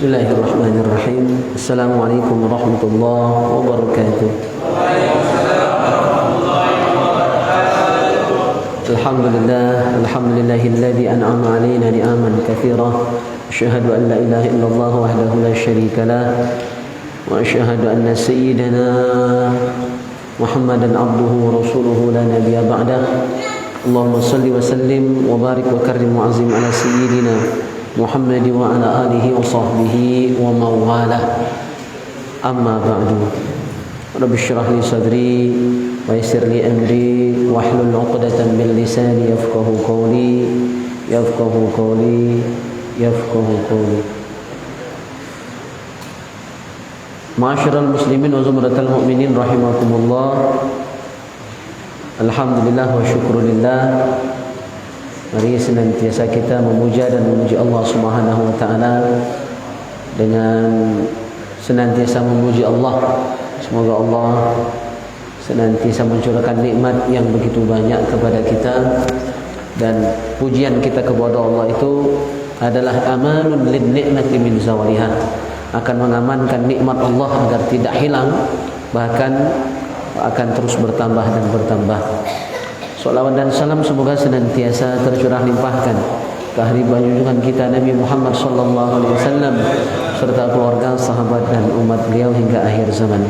Bismillahirrahmanirrahim. Assalamualaikum warahmatullahi wabarakatuh. Alhamdulillahilladzi an'ama 'alaina ni'aman katsira. Asyhadu an la ilaha illallah wahdahu la syarika lah wa asyhadu anna sayyidana Muhammadan abduhu wa rasuluhu la nabiyya ba'da. Allahumma shalli wa sallim wa barik wa karrim wa azim ala sayyidina Muhammad wa ala alihi wa sahbihi wa mawalah. Amma ba'du. Rabbi shrah li sadri wa yassir li amri wa hlul 'uqdatam min lisani yafqahu qawli yafqahu qawli. Ma'asyiral muslimin wa zumratal mu'minin rahimakumullah. Alhamdulillah wa syukrulillah. Mari senantiasa kita memuja dan memuji Allah Subhanahu wa taala dengan senantiasa memuji Allah. Semoga Allah senantiasa mencurahkan nikmat yang begitu banyak kepada kita, dan pujian kita kepada Allah itu adalah amanun lin ni'mati min zawaliha, akan mengamankan nikmat Allah agar tidak hilang, bahkan akan terus bertambah dan bertambah. Salawat dan salam semoga senantiasa tercurah limpahkan ke ahli junjungan kita Nabi Muhammad sallallahu alaihi wasallam serta keluarga, sahabat dan umat beliau hingga akhir zaman.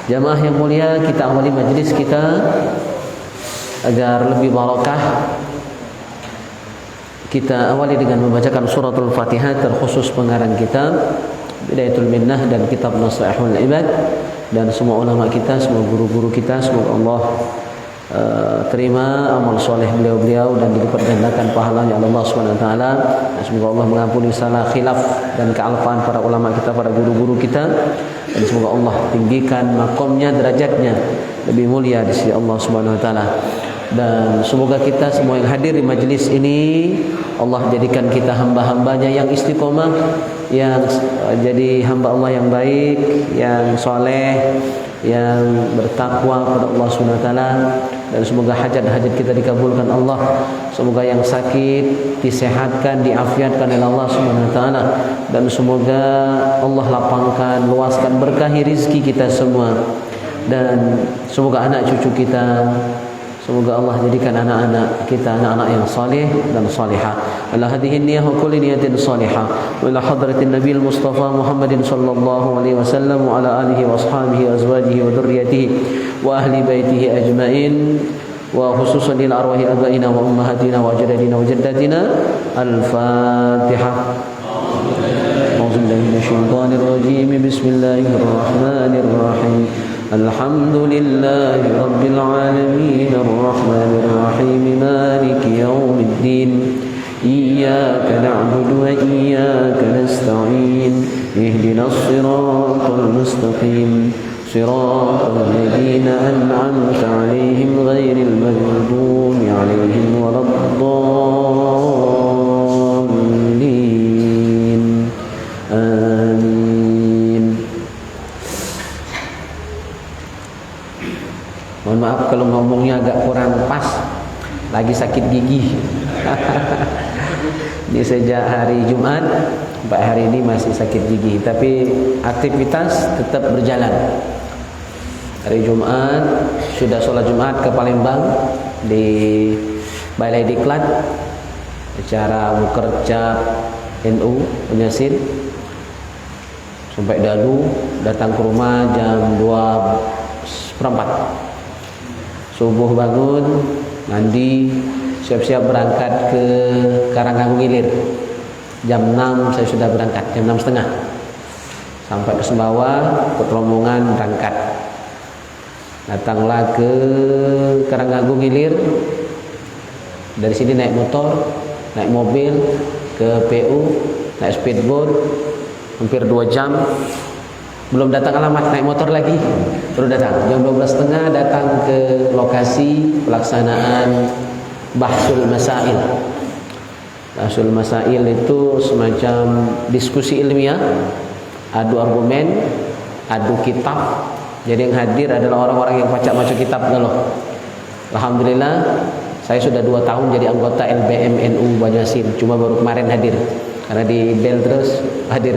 Jamaah yang mulia, kita awali majlis kita agar lebih barakah. Kita awali dengan membacakan suratul Fatihah, terkhusus pengarang kitab Bidayatul Minnah dan kitab Nasaihul Ibad, dan semua ulama kita, semua guru-guru kita, semoga Allah terima amal soleh beliau-beliau dan dilipat gandakan pahalanya oleh Allah Subhanahu wa taala. Semoga Allah mengampuni salah khilaf dan kealpaan para ulama kita, para guru-guru kita, dan semoga Allah tinggikan makomnya, derajatnya lebih mulia di sisi Allah Subhanahu wa taala. Dan semoga kita semua yang hadir di majlis ini Allah jadikan kita hamba-hambanya yang istiqomah, yang jadi hamba Allah yang baik, yang soleh, yang bertakwa kepada Allah Subhanahu wa taala, dan semoga hajat-hajat kita dikabulkan Allah. Semoga yang sakit disehatkan, diafiatkan oleh Allah Subhanahu wa taala, dan semoga Allah lapangkan, luaskan, berkahi rizki kita semua, dan semoga anak cucu kita, semoga Allah jadikan anak-anak kita anak-anak yang saleh dan salihah. Ala hadhihi niyyah wa kulli niyatin salihah wa ila hadratin nabiyil mustafa Muhammadin sallallahu alaihi wasallam wa ala alihi wa ashabihi wa azwajihi wa dhurriyyatihi wa ahli baitihi ajmain, wa khususan lil arwahi abaina wa ummahatina wa ajdadina wa jaddatina. Al-Fatihah. A'udzu billahi minasyaitonir rajim. Bismillahirrahmanirrahim. Alhamdulillahi rabbil alamin arrahmanir rahim maliki yaumiddin. Iyyaka na'budu wa iyyaka nasta'in. Ihdinas siratal mustaqim. Siratal ladzina an'amta 'alaihim ghairil maghdubi 'alaihim waladdallin. Amin. Mohon maaf kalau ngomongnya agak kurang pas, lagi sakit gigi. Ini sejak hari Jumat sampai hari ini masih sakit gigi, tapi aktivitas tetap berjalan. Hari Jumat sudah sholat Jumat ke Palembang di Balai Diklat, acara Mukercap NU Penyasin. Sampai Dalu, datang ke rumah jam 2:04. Subuh bangun, mandi, siap-siap berangkat ke Karanganyung Ilir. Jam 6 saya sudah berangkat, jam 6:30. Sampai ke Sumbawa, ikut rombongan berangkat. Datanglah ke Karanganyung Ilir. Dari sini naik motor, naik mobil ke PU, naik speedboat, hampir 2 jam. Belum datang alamat, naik motor lagi, baru datang. Jam 12:30 datang ke lokasi pelaksanaan Bahsul Masail. Bahsul Masail itu semacam diskusi ilmiah, adu argumen, adu kitab. Jadi yang hadir adalah orang-orang yang baca kitab loh. Alhamdulillah, saya sudah 2 tahun jadi anggota LBM NU Banyasin, cuma baru kemarin hadir. karena di bel terus hadir.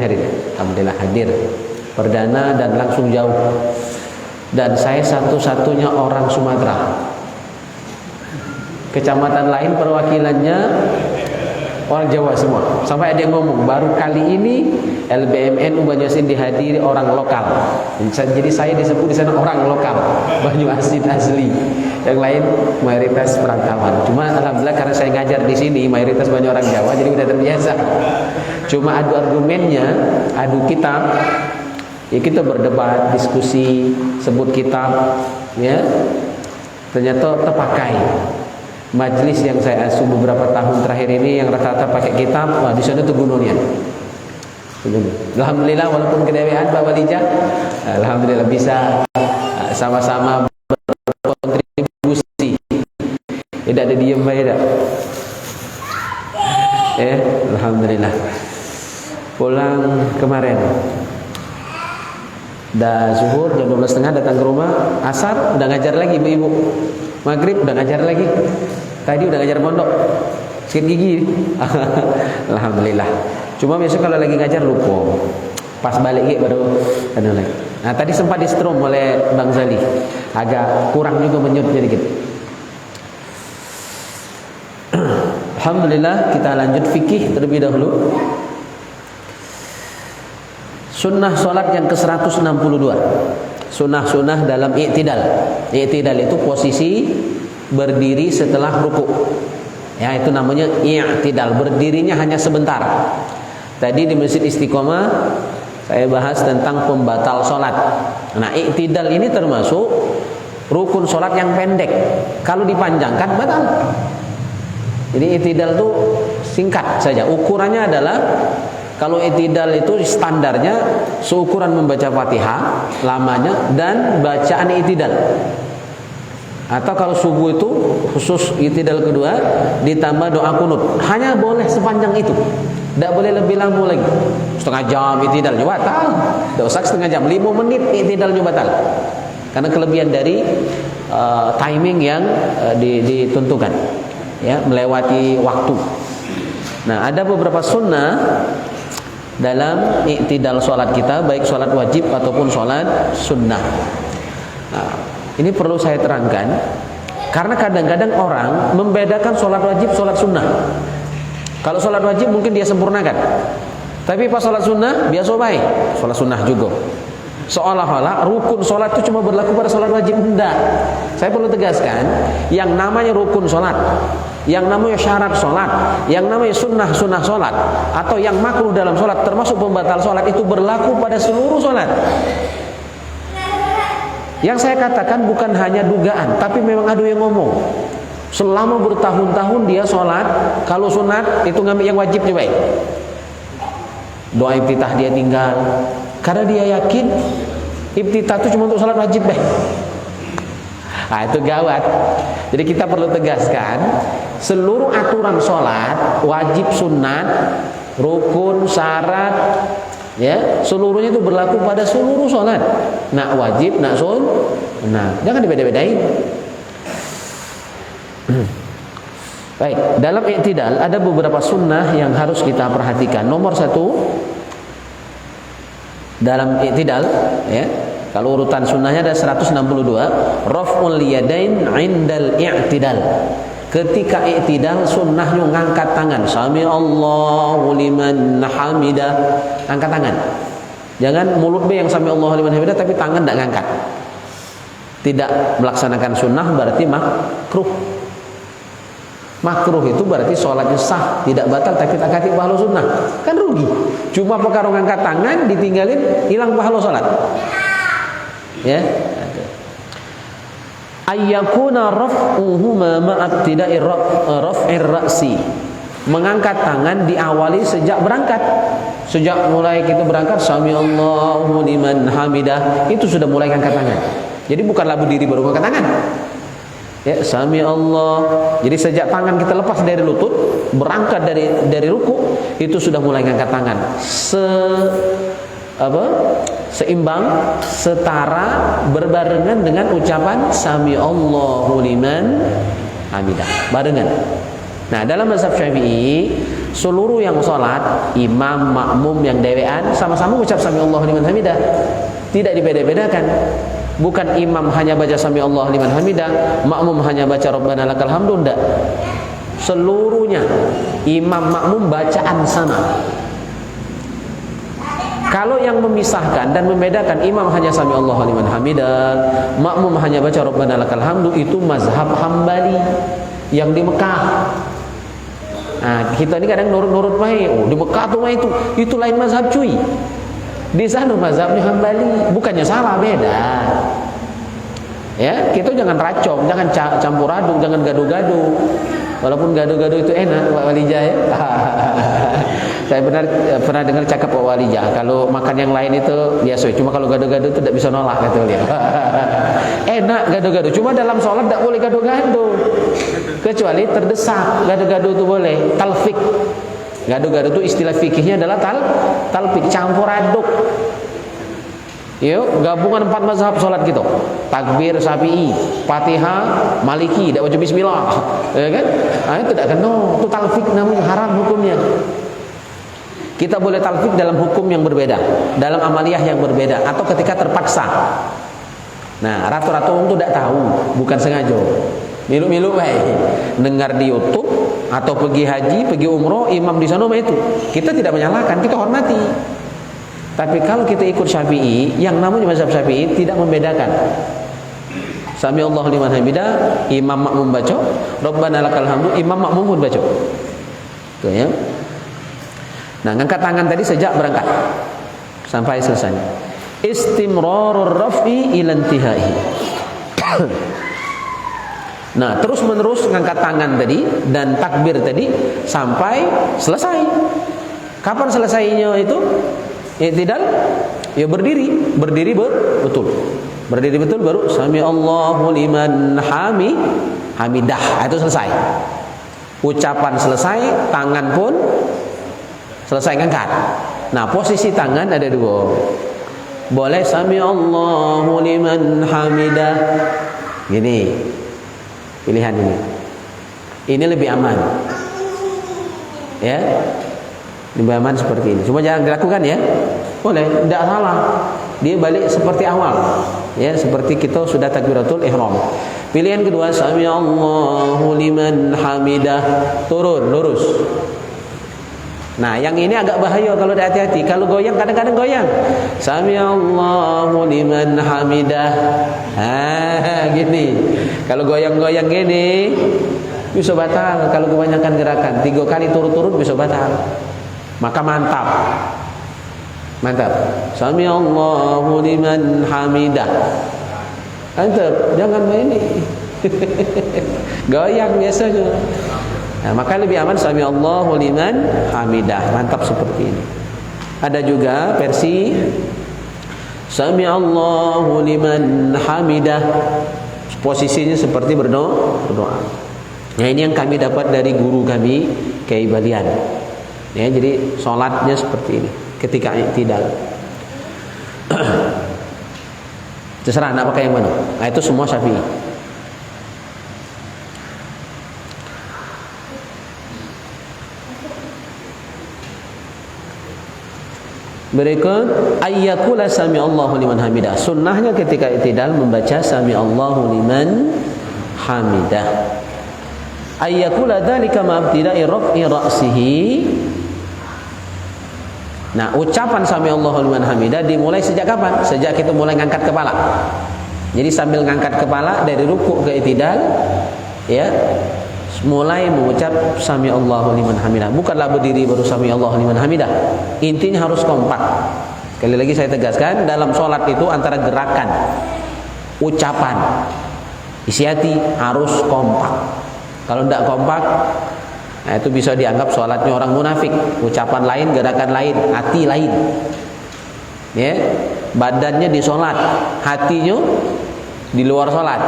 Alhamdulillah hadir perdana dan langsung jauh. Dan saya satu-satunya orang Sumatera. Kecamatan lain perwakilannya orang Jawa semua. Sampai ada yang ngomong baru kali ini LBMN Banyuasin dihadiri orang lokal. Jadi saya disebut di sana orang lokal, Banyuasin asli. Yang lain mayoritas perantauan. Cuma alhamdulillah karena saya ngajar di sini mayoritas banyak orang Jawa, jadi udah terbiasa. Cuma adu argumennya, adu kitab. Ya kita berdebat, diskusi, sebut kitab, ya. Ternyata terpakai. Majlis yang saya asuh beberapa tahun terakhir ini yang rata-rata pakai kitab, wah di sana tuh gunungnya. Alhamdulillah walaupun kedewean Pak Walija, alhamdulillah bisa sama-sama berkontribusi. Tidak ada diem baik dah. Alhamdulillah. Pulang kemarin. Dah zuhur jam 12.30 datang ke rumah, asar udah ngajar lagi ibu-ibu. Maghrib udah ngajar lagi. Tadi udah ngajar pondok. Sikit gigi. Alhamdulillah. Cuma biasa kalau lagi ngajar lupa. Pas balik lagi baru ada lagi. Nah, tadi sempat di-strom oleh Bang Zali. Agak kurang juga menyutnya dikit. Alhamdulillah, kita lanjut fikih terlebih dahulu. Sunnah solat yang ke-162. Sunnah-sunnah dalam i'tidal. I'tidal itu posisi berdiri setelah ruku. Ya, itu namanya i'tidal. Berdirinya hanya sebentar. Tadi di Masjid Istiqomah saya bahas tentang pembatal solat. Nah, i'tidal ini termasuk rukun solat yang pendek. Kalau dipanjangkan batal. Jadi i'tidal itu singkat saja. Ukurannya adalah kalau i'tidal itu standarnya seukuran membaca Fatihah lamanya dan bacaan i'tidal. Atau kalau subuh itu khusus i'tidal kedua ditambah doa kunut. Hanya boleh sepanjang itu. Tidak boleh lebih lama lagi. Setengah jam i'tidal juga batal. Tidak usah setengah jam, 5 menit i'tidal juga batal. Karena kelebihan dari timing yang ditentukan. Ya, melewati waktu. Nah, ada beberapa sunnah dalam i'tidal solat kita, baik solat wajib ataupun solat sunnah. Nah, ini perlu saya terangkan karena kadang-kadang orang membedakan solat wajib, solat sunnah. Kalau solat wajib mungkin dia sempurnakan, tapi pas solat sunnah dia sobai, solat sunnah juga. Seolah-olah rukun solat itu cuma berlaku pada solat wajib. Tidak. Saya perlu tegaskan, yang namanya rukun solat, yang namanya syarat solat, yang namanya sunnah solat, atau yang makruh dalam solat termasuk pembatal solat itu berlaku pada seluruh solat. Yang saya katakan bukan hanya dugaan, tapi memang ada yang ngomong. Selama bertahun-tahun dia solat, kalau sunat itu ngambil yang wajib juga. Doa iftitah dia tinggal, karena dia yakin iftitah itu cuma untuk solat wajib deh. Nah, itu gawat. Jadi kita perlu tegaskan, seluruh aturan sholat, wajib, sunat, rukun, syarat, ya, seluruhnya itu berlaku pada seluruh sholat. Nak wajib, nak sunat, jangan dibeda-bedain. Baik, dalam i'tidal ada beberapa sunnah yang harus kita perhatikan. Nomor 1 dalam i'tidal, ya. Kalau urutan sunnahnya ada 162, raf'ul yadain 'indal i'tidal. Ketika i'tidal sunnahnya ngangkat tangan. Sami Allahu liman hamidah. Angkat tangan. Jangan mulut be yang sami Allahu liman hamidah tapi tangan tidak ngangkat. Tidak melaksanakan sunnah berarti makruh. Makruh itu berarti sholatnya sah, tidak batal tapi tak kasih pahala sunnah. Kan rugi. Cuma perkara ngangkat tangan ditinggalin hilang pahala sholat. Ya, ayyakuna raf'uhuma ma'abtida'i raf'ir ra'si. Mengangkat tangan diawali sejak berangkat. Sejak mulai kita berangkat, sami Allahu liman hamidah, itu sudah mulai angkat tangan. Jadi bukanlah berdiri baru angkat tangan. Ya, sami Allah. Jadi sejak tangan kita lepas dari lutut, berangkat dari ruku, itu sudah mulai angkat tangan. Seimbang, setara, berbarengan dengan ucapan sami Allahu liman hamidah, barengan. Nah, dalam mazhab Syafi'i seluruh yang sholat, imam, makmum yang dewean sama-sama ucap sami Allahu liman hamidah. Tidak dibeda-bedakan. Bukan imam hanya baca sami Allahu liman hamidah, makmum hanya baca Rabbana lakal hamdu, enggak. Seluruhnya imam makmum bacaan sama. Kalau yang memisahkan dan membedakan imam hanya sami Allahu liman hamidah, makmum hanya baca Rabbana lakal hamdu, itu mazhab Hambali yang di Mekah. Nah, kita ini kadang nurut-nurut baik. Oh, di Mekah tuh itu lain mazhab cuy. Di sana mazhabnya Hambali, bukannya salah, beda. Ya, kita jangan racok, jangan campur aduk, jangan gaduh-gaduh. Walaupun gaduh-gaduh itu enak, Pak Walijah ya. Saya pernah dengar cakap Pak Walijah, kalau makan yang lain itu biasa, cuma kalau gaduh-gaduh itu tidak bisa nolak, kata beliau. Enak gaduh-gaduh, cuma dalam sholat tidak boleh gaduh-gaduh. Kecuali terdesak, gaduh-gaduh itu boleh. Talfik. Gaduh-gaduh itu istilah fikihnya adalah talfik, campur aduk. Yuk, gabungan 4 mazhab sholat gitu. Takbir Syafi'i, Fatihah Maliki, tidak wajib bismillah. Ya kan? Nah, itu tidak kena. Itu talfik namanya, haram hukumnya. Kita boleh talfik dalam hukum yang berbeda, dalam amaliyah yang berbeda, atau ketika terpaksa. Nah, ratu-ratu itu tidak tahu, bukan sengaja. Milu-milu baik. Dengar di YouTube atau pergi haji, pergi umroh, imam di sana itu. Kita tidak menyalahkan, kita hormati. Tapi kalau kita ikut Syafi'i, yang namanya mazhab Syafi'i tidak membedakan. Sami Allahu liman hamidah, imam makmum baca, Rabbana lakal hamdu, imam makmum pun baca. Tuh ya. Nah, ngangkat tangan tadi sejak berangkat sampai selesai. Istimrarur raf'i ila intihai. Nah, terus menerus ngangkat tangan tadi dan takbir tadi sampai selesai. Kapan selesainya itu? I'tidal, ya berdiri betul. Berdiri betul baru sami Allahu liman hamidah. Itu selesai. Ucapan selesai, tangan pun selesai ngangkat. Nah, posisi tangan ada 2. Boleh sami Allahu liman hamidah. Gini. Pilihan ini. Ini lebih aman. Ya. Lebih aman seperti ini. Cuma jangan dilakukan ya. Boleh, tidak salah. Dia balik seperti awal. Ya, seperti kita sudah takbiratul ihram. Pilihan kedua, sami Allahu liman hamidah. Turun, lurus. Nah, yang ini agak bahaya kalau tidak hati-hati. Kalau goyang, kadang-kadang goyang. Sami Allahu liman hamidah. Gini. Kalau goyang-goyang gini, bisa batal. Kalau kebanyakan gerakan 3 kali turut-turut bisa batal. Maka mantap. Sami Allahu liman hamidah. Mantap, jangan main ini. Goyang biasanya. Nah, maka lebih aman sami Allahu liman hamidah. Mantap seperti ini. Ada juga versi sami Allahu liman hamidah. Posisinya seperti berdoa. Nah, ini yang kami dapat dari guru kami, Kiai Balian. Ya, jadi sholatnya seperti ini ketika i'tidal. Terserah nak pakai yang mana. Nah, itu semua Syafi'i. Berikut ayyakula sami Allahu liman hamidah. Sunnahnya ketika i'tidal membaca sami Allahu liman hamidah. Ayyakula dzalika ma'abtida'i raf'i ra'sihi. Nah, ucapan sami Allahu liman hamidah dimulai sejak kapan? Sejak kita mulai ngangkat kepala. Jadi sambil ngangkat kepala dari ruku' ke i'tidal, ya, mulai mengucap sami Allahu liman hamidah. Bukanlah berdiri baru sami Allahu liman hamidah. Intinya harus kompak. Sekali lagi saya tegaskan, dalam sholat itu antara gerakan, ucapan, isi hati harus kompak. Kalau tidak kompak, nah itu bisa dianggap sholatnya orang munafik. Ucapan lain, gerakan lain, hati lain. Ya, badannya di sholat, hatinya di luar sholat.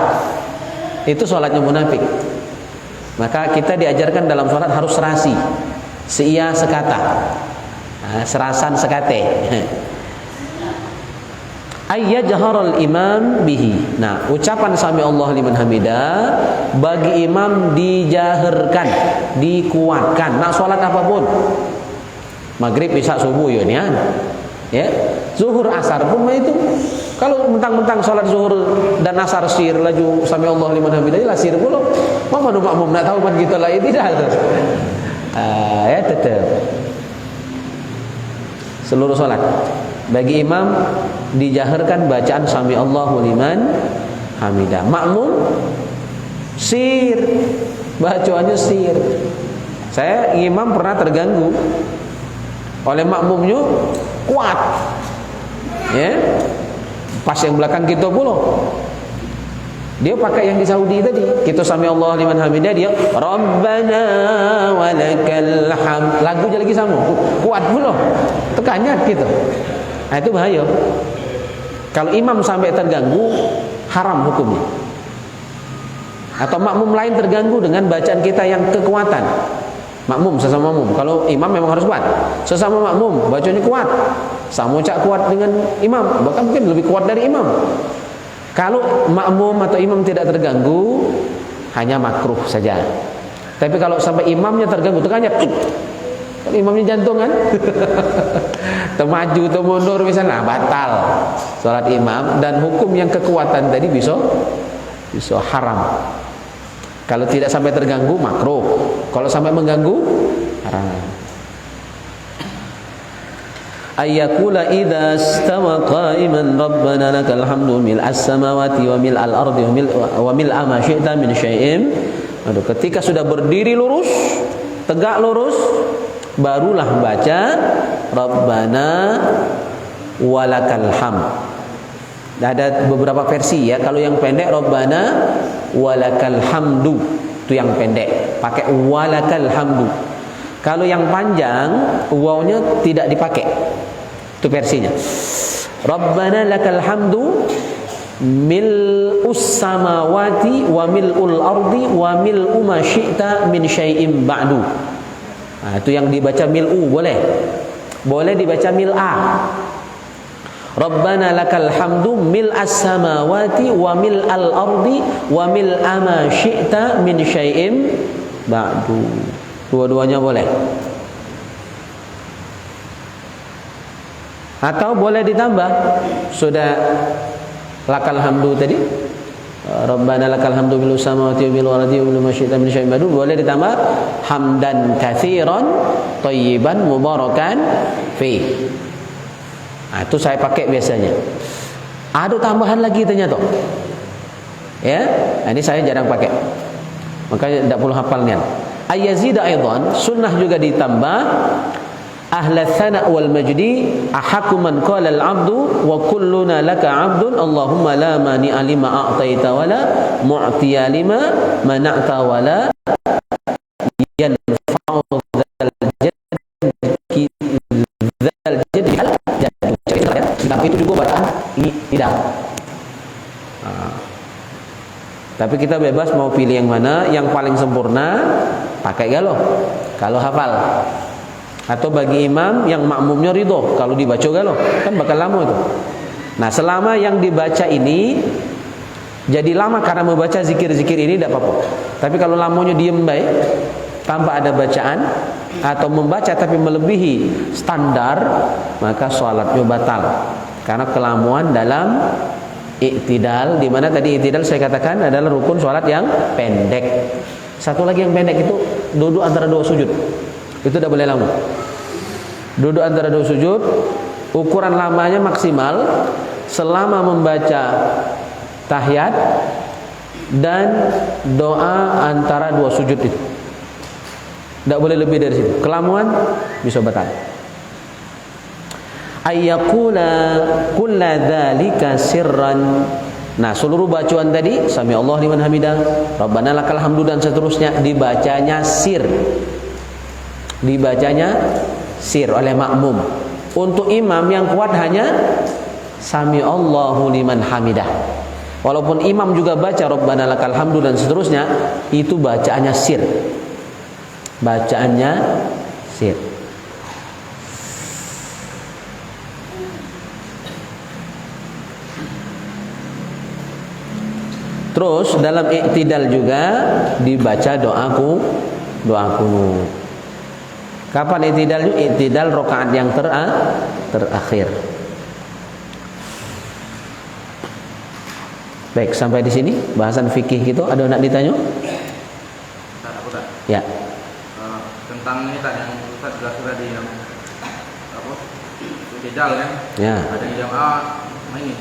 Itu sholatnya munafik. Maka kita diajarkan dalam sholat harus serasi, seia sekata, serasan sekate. ayyajharal imam bihi. Nah, ucapan sami Allah liman hamidah bagi imam dijaharkan, dikuatkan. Nak salat apapun, maghrib, isya, subuh ya nian, ya, zuhur, asar pun itu. Kalau mentang-mentang salat zuhur dan asar sir laju sami Allah liman hamidah lah sir pula. Mama nu makmum nak tahu kan kita lah tidak tu. Ya tetap seluruh salat bagi imam dijaharkan bacaan sami Allahu liman hamidah. Makmum sir, bacaannya sir. Saya imam pernah terganggu oleh makmumnya kuat, ya. Pas yang belakang kita pula, dia pakai yang di Saudi tadi. Kita sami Allah liman hamidah, dia Rabbana walakal hamd. Lagu je lagi sama, kuat pula, tekannya gitu. Nah, itu bahaya. Kalau imam sampai terganggu, haram hukumnya. Atau makmum lain terganggu dengan bacaan kita yang kekuatan. Makmum, sesama makmum. Kalau imam memang harus kuat. Sesama makmum, bacanya kuat. Sama cak kuat dengan imam, bahkan mungkin lebih kuat dari imam. Kalau makmum atau imam tidak terganggu, hanya makruh saja. Tapi kalau sampai imamnya terganggu, tekannya. Kalau imamnya jantungan, temaju, temundur misalnya, batal salat imam. Dan hukum yang kekuatan tadi bisa haram. Kalau tidak sampai terganggu, makruh. Kalau sampai mengganggu, haram. Ayyakula idza istawa qa'iman rabbana lakal hamdu mil'as samawati wa mil'al ardi wa mil'a ma syi'ta min syai'in. Aduh, ketika sudah berdiri lurus, tegak lurus, barulah baca Rabbana walakal hamd. Ada beberapa versi ya. Kalau yang pendek Rabbana walakal hamdu, itu yang pendek, pakai walakal hamdu. Kalau yang panjang wawnya tidak dipakai. Itu versinya. Rabbana lakal hamdu mil'us samawati wa mil'ul ardi wa mil'u ma syi'ta min syai'in ba'du. Nah, itu yang dibaca mil'u boleh. Boleh dibaca mil'a. Rabbana lakal hamdu mil'as samawati wa mil'al ardi wa mil'a ma syi'ta min syai'in ba'du. Dua-duanya boleh. Atau boleh ditambah, sudah lakal hamdu tadi, Rabbana lakal hamdu bil samawati wa bil ardi wa bil masyi'ta min syai'in ba'du, boleh ditambah hamdan katsiran thayyiban mubarakan fi. Nah, itu saya pakai biasanya. Ada tambahan lagi ternyata. Ya, nah, ini saya jarang pakai. Makanya tidak perlu hafalnya. Ayyazida aidan, sunnah juga ditambah ahla thana wal majdi ahaqqu man qala al abdu wa kulluna laka abdun Allahumma la mani'a lima a'taita wa la mu'tiya lima mana'ta wa la yanfa'u dzal jaddi tapi itu juga bacaan ini tidak. Tapi kita bebas mau pilih yang mana, yang paling sempurna pakai galau kalau hafal. Atau bagi imam yang makmumnya ridho kalau dibaca galau, kan bakal lama itu. Nah, selama yang dibaca ini jadi lama karena membaca zikir-zikir ini tidak apa-apa. Tapi kalau lamanya diem baik tanpa ada bacaan atau membaca tapi melebihi standar, maka sholatnya batal karena kelamuan dalam i'tidal, di mana tadi i'tidal saya katakan adalah rukun sholat yang pendek. Satu lagi yang pendek itu duduk antara dua sujud. Itu tidak boleh lama. Duduk antara dua sujud, ukuran lamanya maksimal selama membaca tahiyat dan doa antara dua sujud itu. Tidak boleh lebih dari situ. Kelamuan bisa batal. Ayyakula kulla dzalika sirran. Nah, seluruh bacaan tadi sami Allah liman hamidah, Rabbana lakal hamdu dan seterusnya dibacanya sir. Dibacanya sir oleh makmum. Untuk imam yang kuat hanya sami Allahu liman hamidah. Walaupun imam juga baca Rabbana lakal hamdu dan seterusnya, itu bacaannya sir. Bacaannya sir. Terus dalam i'tidal juga dibaca doa kunut. Kapan i'tidal? I'tidal rakaat yang terakhir. Baik, sampai di sini bahasan fikih gitu. Ada nak ditanya? Ya. Tentang ini tak yang Ustaz jelas tadi yang apa? I'tidal kan? Ya. Ada yang ini.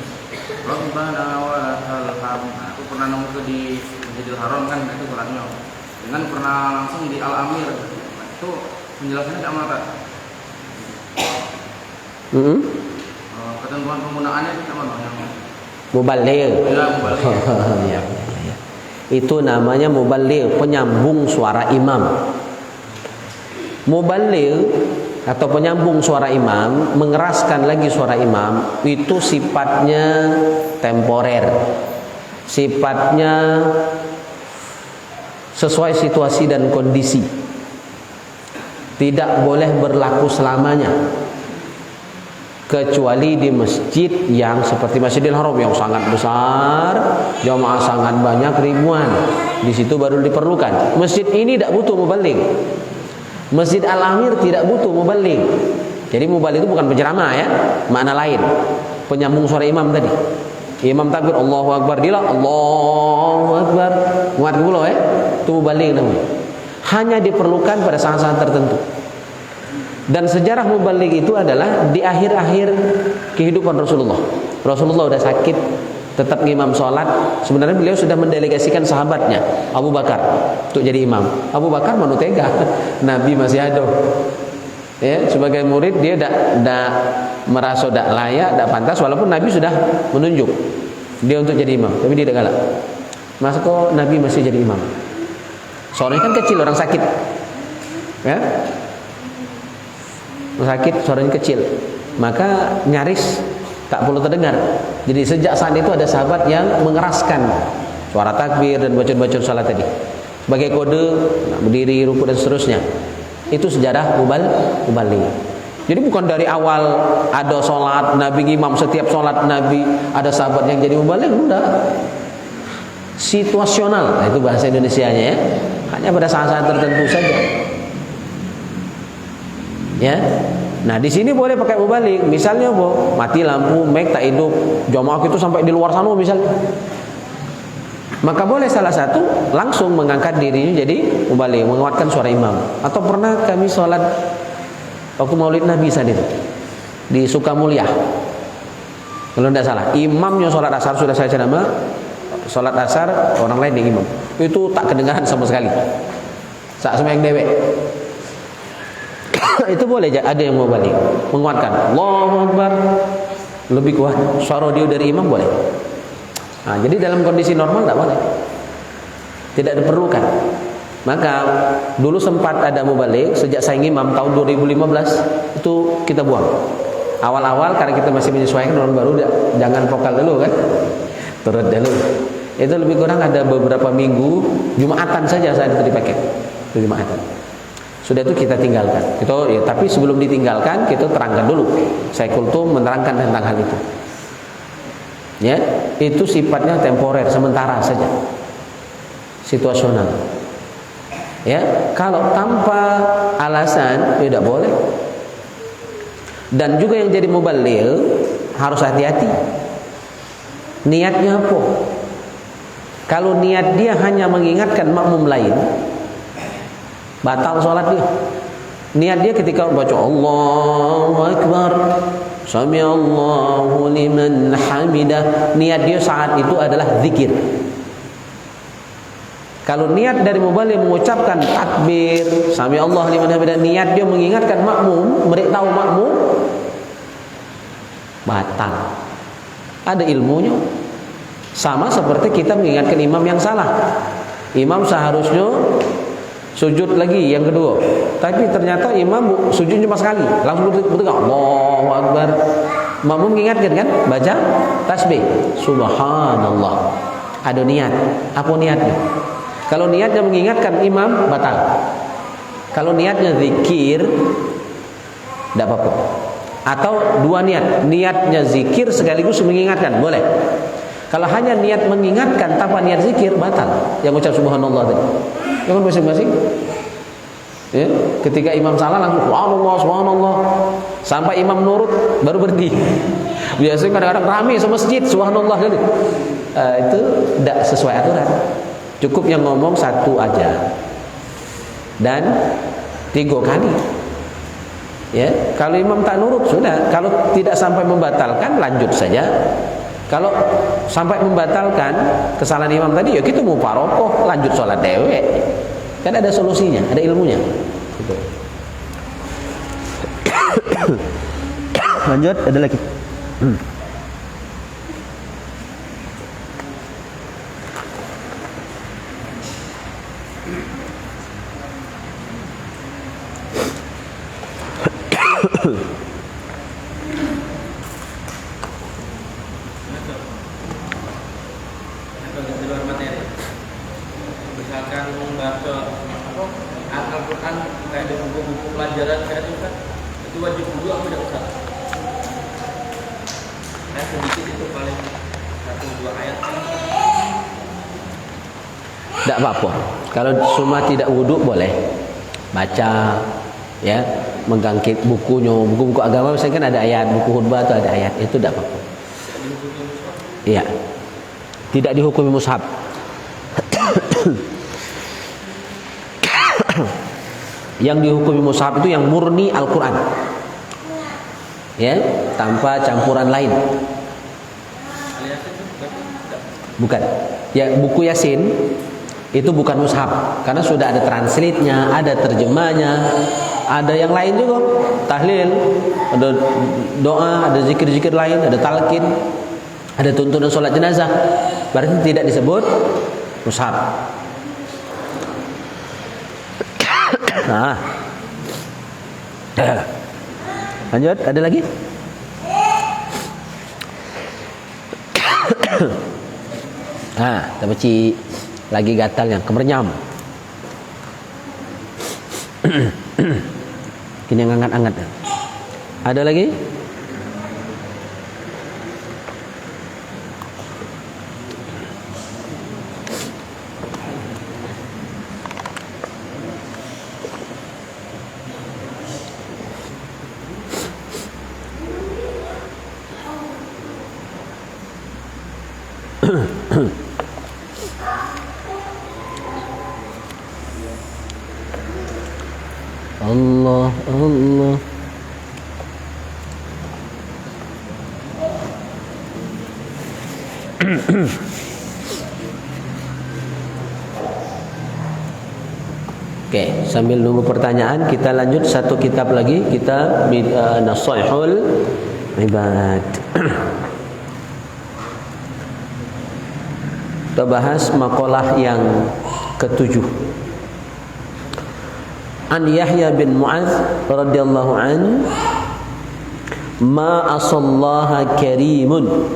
Rabbana wa lakal hamd. Aku pernah nongol di Masjidil Haram kan, itu sholatnya. Dengan pernah langsung di Al Amir. Itu penjelasannya tidak mana? Ketentuan penggunaannya itu mana? Muballigh. Ya, muballigh. Ya. Itu namanya muballigh, penyambung suara imam. Muballigh atau penyambung suara imam, mengeraskan lagi suara imam, itu sifatnya temporer. Sifatnya sesuai situasi dan kondisi. Tidak boleh berlaku selamanya. Kecuali di masjid yang seperti Masjidil Haram yang sangat besar, jamaah sangat banyak ribuan. Di situ baru diperlukan. Masjid ini tidak butuh muballigh. Masjid Al-Amir tidak butuh muballigh. Jadi muballigh itu bukan penceramah ya, makna lain. Penyambung suara imam tadi. Imam takbir Allahu Akbar, dia Allahu Akbar. Muat dulu ya. Itu muballigh namanya. Hanya diperlukan pada saat-saat tertentu. Dan sejarah muballigh itu adalah di akhir-akhir kehidupan Rasulullah. Rasulullah udah sakit, tetap imam sholat. Sebenarnya beliau sudah mendelegasikan sahabatnya Abu Bakar untuk jadi imam. Abu Bakar manu tega, Nabi masih ada. Ya, sebagai murid dia tidak merasa tidak layak, tidak pantas, walaupun Nabi sudah menunjuk dia untuk jadi imam, tapi dia tidak galak. Masa kok Nabi masih jadi imam? Soalnya kan kecil, orang sakit, ya, sakit, suaranya kecil, maka nyaris tak perlu terdengar. Jadi sejak saat itu ada sahabat yang mengeraskan suara takbir dan bacaan-bacaan salat tadi sebagai kode berdiri, rukuk dan seterusnya. Itu sejarah muballigh. Jadi bukan dari awal ada sholat Nabi imam, setiap sholat Nabi ada sahabat yang jadi muballigh, enggak. Situasional, nah, itu bahasa Indonesianya ya. Hanya pada saat-saat tertentu saja. Ya. Nah, di sini boleh pakai muballigh. Misalnya mati lampu, mic tak hidup, jamaah itu sampai di luar sana misalnya. Maka boleh salah satu langsung mengangkat dirinya jadi muballigh, menguatkan suara imam. Atau pernah kami sholat waktu Maulid Nabi saat itu di Sukamulya. Kalau tidak salah, imamnya sholat asar sudah saya ceramah, sholat asar orang lain yang imam. Itu tak kedengaran sama sekali. Saat semua yang dewek. Itu boleh ada yang muballigh, menguatkan Allahu Akbar, lebih kuat suara dia dari imam boleh. Nah, jadi dalam kondisi normal tidak boleh, tidak diperlukan. Maka dulu sempat ada muballigh sejak saya imam tahun 2015 itu kita buang. Awal-awal karena kita masih menyesuaikan orang baru, jangan vokal dulu kan, turut dulu. Itu lebih kurang ada beberapa minggu Jumatan saja saat itu dipakai, itu Jumatan. Sudah itu kita tinggalkan. Itu ya, tapi sebelum ditinggalkan kita terangkan dulu. Saya kultum menerangkan tentang hal itu. Ya, itu sifatnya temporer, sementara saja. Situasional. Ya, kalau tanpa alasan tidak boleh. Dan juga yang jadi muballigh harus hati-hati. Niatnya apa? Kalau niat dia hanya mengingatkan makmum lain, batal sholat dia. Niat dia ketika baca Allahu Akbar, Sami Allahu liman hamidah, niat dia saat itu adalah zikir. Kalau niat dari muballigh mengucapkan takbir, Sami Allahu liman hamidah, niat dia mengingatkan makmum, memberitahu makmum, batal. Ada ilmunya. Sama seperti kita mengingatkan imam yang salah. Imam seharusnya sujud lagi yang kedua, tapi ternyata imam sujud cuma sekali, langsung bertegak Allahu Akbar. Makmum mengingatkan kan, baca tasbih subhanallah. Ada niat. Apa niatnya? Kalau niatnya mengingatkan imam, batal. Kalau niatnya zikir, tidak apa-apa. Atau dua niat, niatnya zikir sekaligus mengingatkan, boleh. Kalau hanya niat mengingatkan tanpa niat zikir, batal. Yang ucap subhanallah tadi. Jangan masing-masing. Ya, ketika imam salah langsung subhanallah, subhanallah. Sampai imam nurut baru berhenti. Biasanya kadang-kadang rame sama masjid subhanallah gitu. Itu tidak sesuai aturan. Cukup yang ngomong satu aja. Dan 3 kali. Ya, kalau imam tak nurut sudah. Kalau tidak sampai membatalkan lanjut saja. Kalau sampai membatalkan kesalahan imam tadi, ya kita mau parokoh, lanjut sholat dewek. Kan ada solusinya, ada ilmunya. Gitu. Lanjut, ada lagi. Di luar materi. Misalkan membaca Al-Quran kayak di buku-buku pelajaran kayak itu kan, itu wajib dulu apa tidak usah? Kayak sedikit itu paling 1-2 ayat. Tidak apa-apa. Kalau cuma tidak wudhu boleh baca, ya, megang buku-buku agama misalnya kan ada ayat, buku khutbah atau ada ayat, itu tidak apa-apa. Iya. Tidak dihukumi mushaf. Yang dihukumi mushaf itu yang murni Al-Quran, ya, tanpa campuran lain. Bukan. Ya, buku Yasin itu bukan mushaf karena sudah ada translate-nya, ada terjemahnya, ada yang lain juga, tahlil, ada doa, ada zikir-zikir lain, ada talqin, ada tuntunan sholat jenazah. Berarti tidak disebut mushaf. Nah, Lanjut, ada lagi? nah, tapi lagi gatal yang kemernyam. Kini yang angkat-angkat. Ada lagi? Allah Allah. Oke, sambil nunggu pertanyaan kita lanjut satu kitab lagi, kitab Nasaihul Ibad. Kita bahas makalah yang ke-7. An Yahya bin Mu'adz radhiyallahu an, ma asallaha karimun,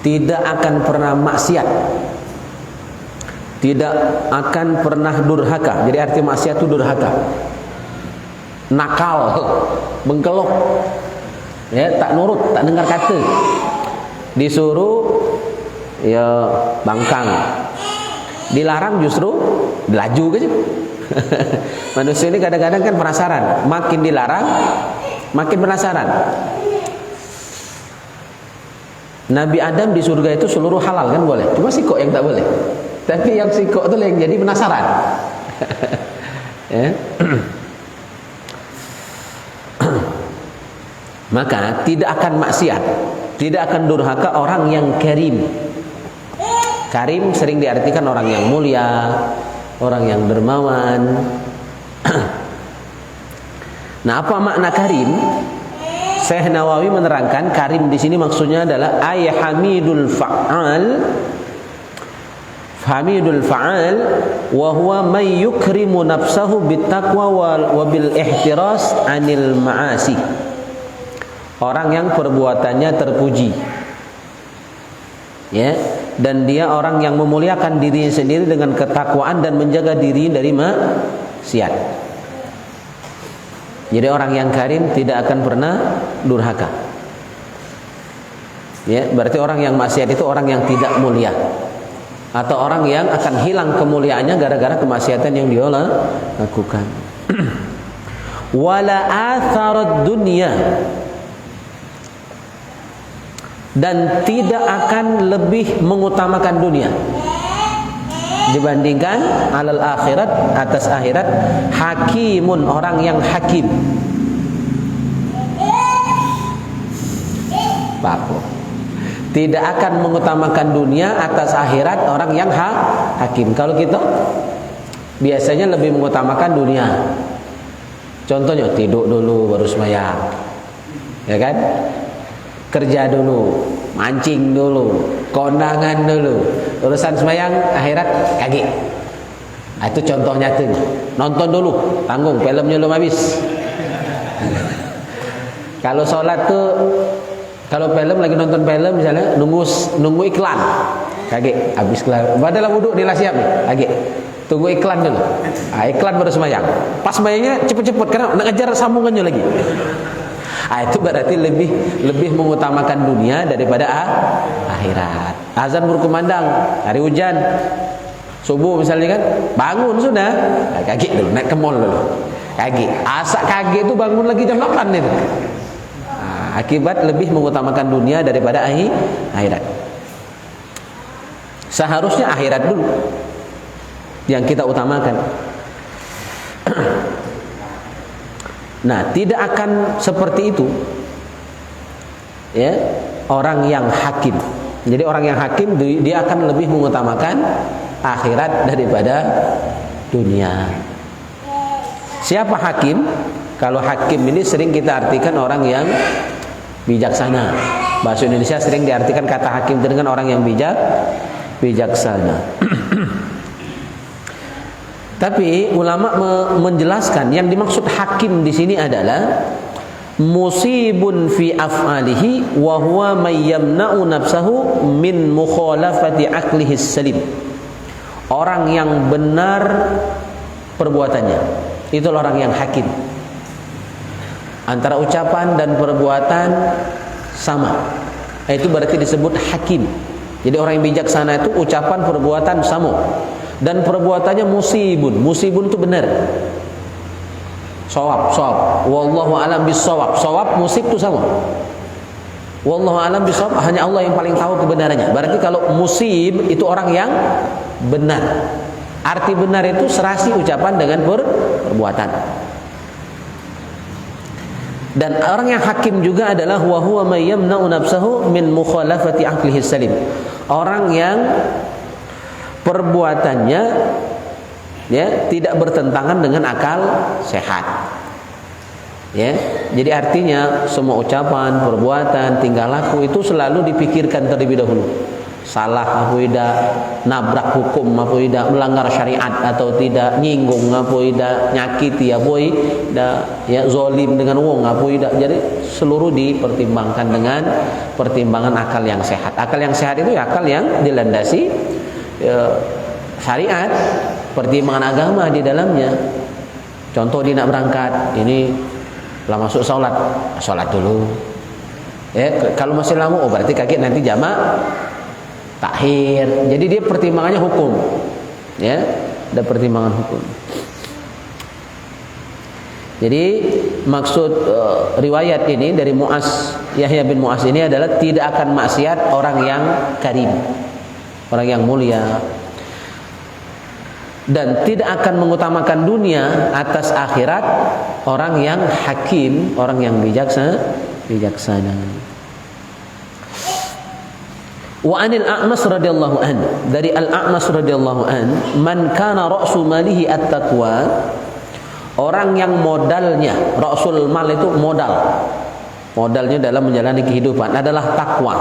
tidak akan pernah maksiat, tidak akan pernah durhaka. Jadi arti maksiat itu durhaka, nakal, bengkelok, ya, tak nurut, tak dengar kata, disuruh ya bangkang, dilarang justru laju aja. Manusia ini kadang-kadang kan penasaran, makin dilarang makin penasaran. Nabi Adam di surga itu seluruh halal kan boleh, cuma sikok yang tak boleh. Tapi yang sikok itu yang jadi penasaran. Ya. Maka tidak akan maksiat, tidak akan durhaka orang yang karim. Karim sering diartikan orang yang mulia, orang yang dermawan. Nah, apa makna karim? Syekh Nawawi menerangkan karim di sini maksudnya adalah ay hamidul fa'al. Hamidul fa'al wa huwa may yukrimu nafsahu bittaqwa wa bil ihtiras anil ma'asi. Orang yang perbuatannya terpuji. Ya, dan dia orang yang memuliakan dirinya sendiri dengan ketakwaan dan menjaga diri dari maksiat. Jadi orang yang karim tidak akan pernah durhaka. Ya, berarti orang yang maksiat itu orang yang tidak mulia, atau orang yang akan hilang kemuliaannya gara-gara kemaksiatan yang dia lakukan. Wala atharad dunya, dan tidak akan lebih mengutamakan dunia dibandingkan alal akhirat, atas akhirat. Hakimun, orang yang hakim. Bapak, tidak akan mengutamakan dunia atas akhirat orang yang hakim. Kalau kita biasanya lebih mengutamakan dunia. Contohnya tidur dulu baru sembahyang, ya kan? Kerja dulu, mancing dulu, kondangan dulu, urusan sembahyang akhirat kagak. Nah, itu contoh nyatanya. Nonton dulu, tanggung filmnya belum habis. Kalau sholat tuh, kalau film lagi nonton film misalnya nunggu iklan, kagak habis iklan. Padahal wudhu di siap nih, kagak. Tunggu iklan dulu. Ah, iklan baru sembahyang. Pas sembahyangnya cepet-cepet karena nak ngejar sambungannya lagi. Ah, itu berarti lebih mengutamakan dunia daripada akhirat. Azan berkumandang, hari hujan, subuh misalnya kan, bangun sudah, kagak dulu, naik ke mall dulu. Kagak. Asak kagak itu bangun lagi jam 8 itu. Akibat lebih mengutamakan dunia daripada akhirat. Seharusnya akhirat dulu yang kita utamakan. Nah, tidak akan seperti itu ya orang yang hakim. Jadi orang yang hakim dia akan lebih mengutamakan akhirat daripada dunia. Siapa hakim? Kalau hakim ini sering kita artikan orang yang bijaksana. Bahasa Indonesia sering diartikan kata hakim dengan orang yang bijaksana. Tapi ulama menjelaskan yang dimaksud hakim di sini adalah musibun fi af'alihi wa huwa may yamna'u nafsahu min mukhalafati aqlihi salim. Orang yang benar perbuatannya, itu orang yang hakim. Antara ucapan dan perbuatan sama, itu berarti disebut hakim. Jadi orang yang bijaksana itu ucapan perbuatan sama, dan perbuatannya musibun. Musibun itu benar. Shawab. Wallahu alam bisawab. Shawab musib itu sama. Wallahu alam bisawab, hanya Allah yang paling tahu kebenarannya. Berarti kalau musib itu orang yang benar. Arti benar itu serasi ucapan dengan perbuatan. Dan orang yang hakim juga adalah wa huwa may yamna'u nafsahu min mukhalafati aqlihi salim. Orang yang perbuatannya ya tidak bertentangan dengan akal sehat. Ya, jadi artinya semua ucapan, perbuatan, tingkah laku itu selalu dipikirkan terlebih dahulu. Salah apa tidak, nabrak hukum apa tidak, melanggar syariat atau tidak, nyinggung apa tidak, nyakiti apa tidak, ya zalim dengan wong apa tidak. Jadi seluruh dipertimbangkan dengan pertimbangan akal yang sehat. Akal yang sehat itu ya akal yang dilandasi syariat, pertimbangan agama di dalamnya. Contoh dia nak berangkat, ini lah masuk sholat dulu. Ya, kalau masih lama, oh berarti kaki nanti jamak takhir. Jadi dia pertimbangannya hukum. Ya, ada pertimbangan hukum. Jadi maksud riwayat ini dari Yahya bin Mu'az ini adalah tidak akan maksiat orang yang karim, orang yang mulia, dan tidak akan mengutamakan dunia atas akhirat orang yang hakim, orang yang bijaksana. Wa anil A'mas radhiyallahu an, dari Al-A'mas radhiyallahu an, man kana ra'su malihi at-taqwa, orang yang modalnya, ra'sul mal itu modalnya dalam menjalani kehidupan adalah takwa.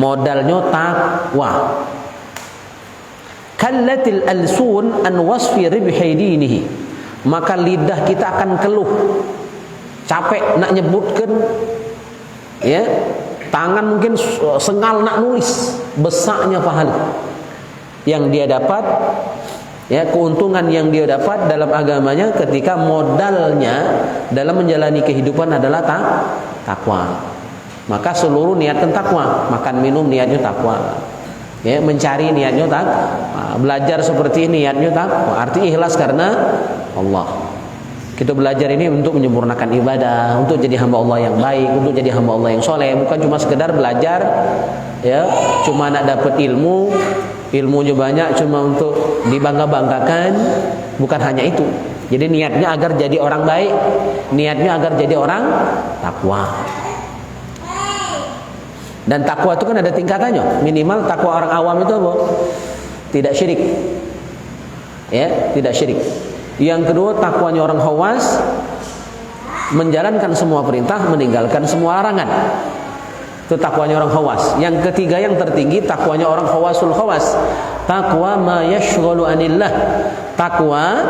Modalnya takwa. Kallatil alsun an wasfi ribhi dinihi, maka lidah kita akan keluh, capek nak nyebutkan, ya, tangan mungkin sengal nak nulis, besarnya pahala yang dia dapat, ya, keuntungan yang dia dapat dalam agamanya ketika modalnya dalam menjalani kehidupan adalah takwa. Maka seluruh niatkan takwa, makan minum niatnya takwa, ya, mencari niatnya takwa, belajar seperti ini niatnya takwa, arti ikhlas karena Allah. Kita belajar ini untuk menyempurnakan ibadah, untuk jadi hamba Allah yang baik, untuk jadi hamba Allah yang soleh, bukan cuma sekedar belajar, ya, cuma nak dapat ilmu, ilmunya banyak cuma untuk dibangga-banggakan, bukan hanya itu. Jadi niatnya agar jadi orang baik, niatnya agar jadi orang takwa. Dan takwa itu kan ada tingkatannya. Minimal takwa orang awam itu apa? Tidak syirik. Ya, tidak syirik. Yang kedua, takwanya orang khawas, menjalankan semua perintah, meninggalkan semua larangan. Itu takwanya orang khawas. Yang ketiga yang tertinggi, takwanya orang khawasul khawas. Takwa ma yashghalu anillah. Takwa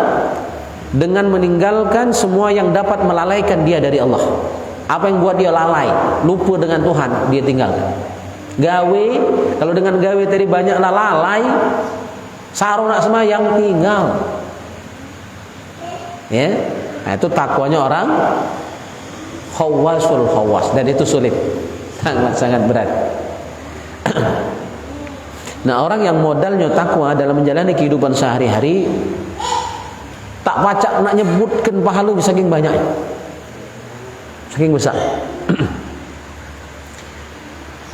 dengan meninggalkan semua yang dapat melalaikan dia dari Allah. Apa yang buat dia lalai, lupa dengan Tuhan, dia tinggalkan. Gawe, kalau dengan gawe tadi banyak lalai, sarung nak semayang tinggal. Ya, nah, itu takwanya orang khawasul khawas, dan itu sulit, sangat berat. Nah, orang yang modalnya takwa dalam menjalani kehidupan sehari-hari, tak pacak nak nyebutkan pahala saking banyaknya, saking besar.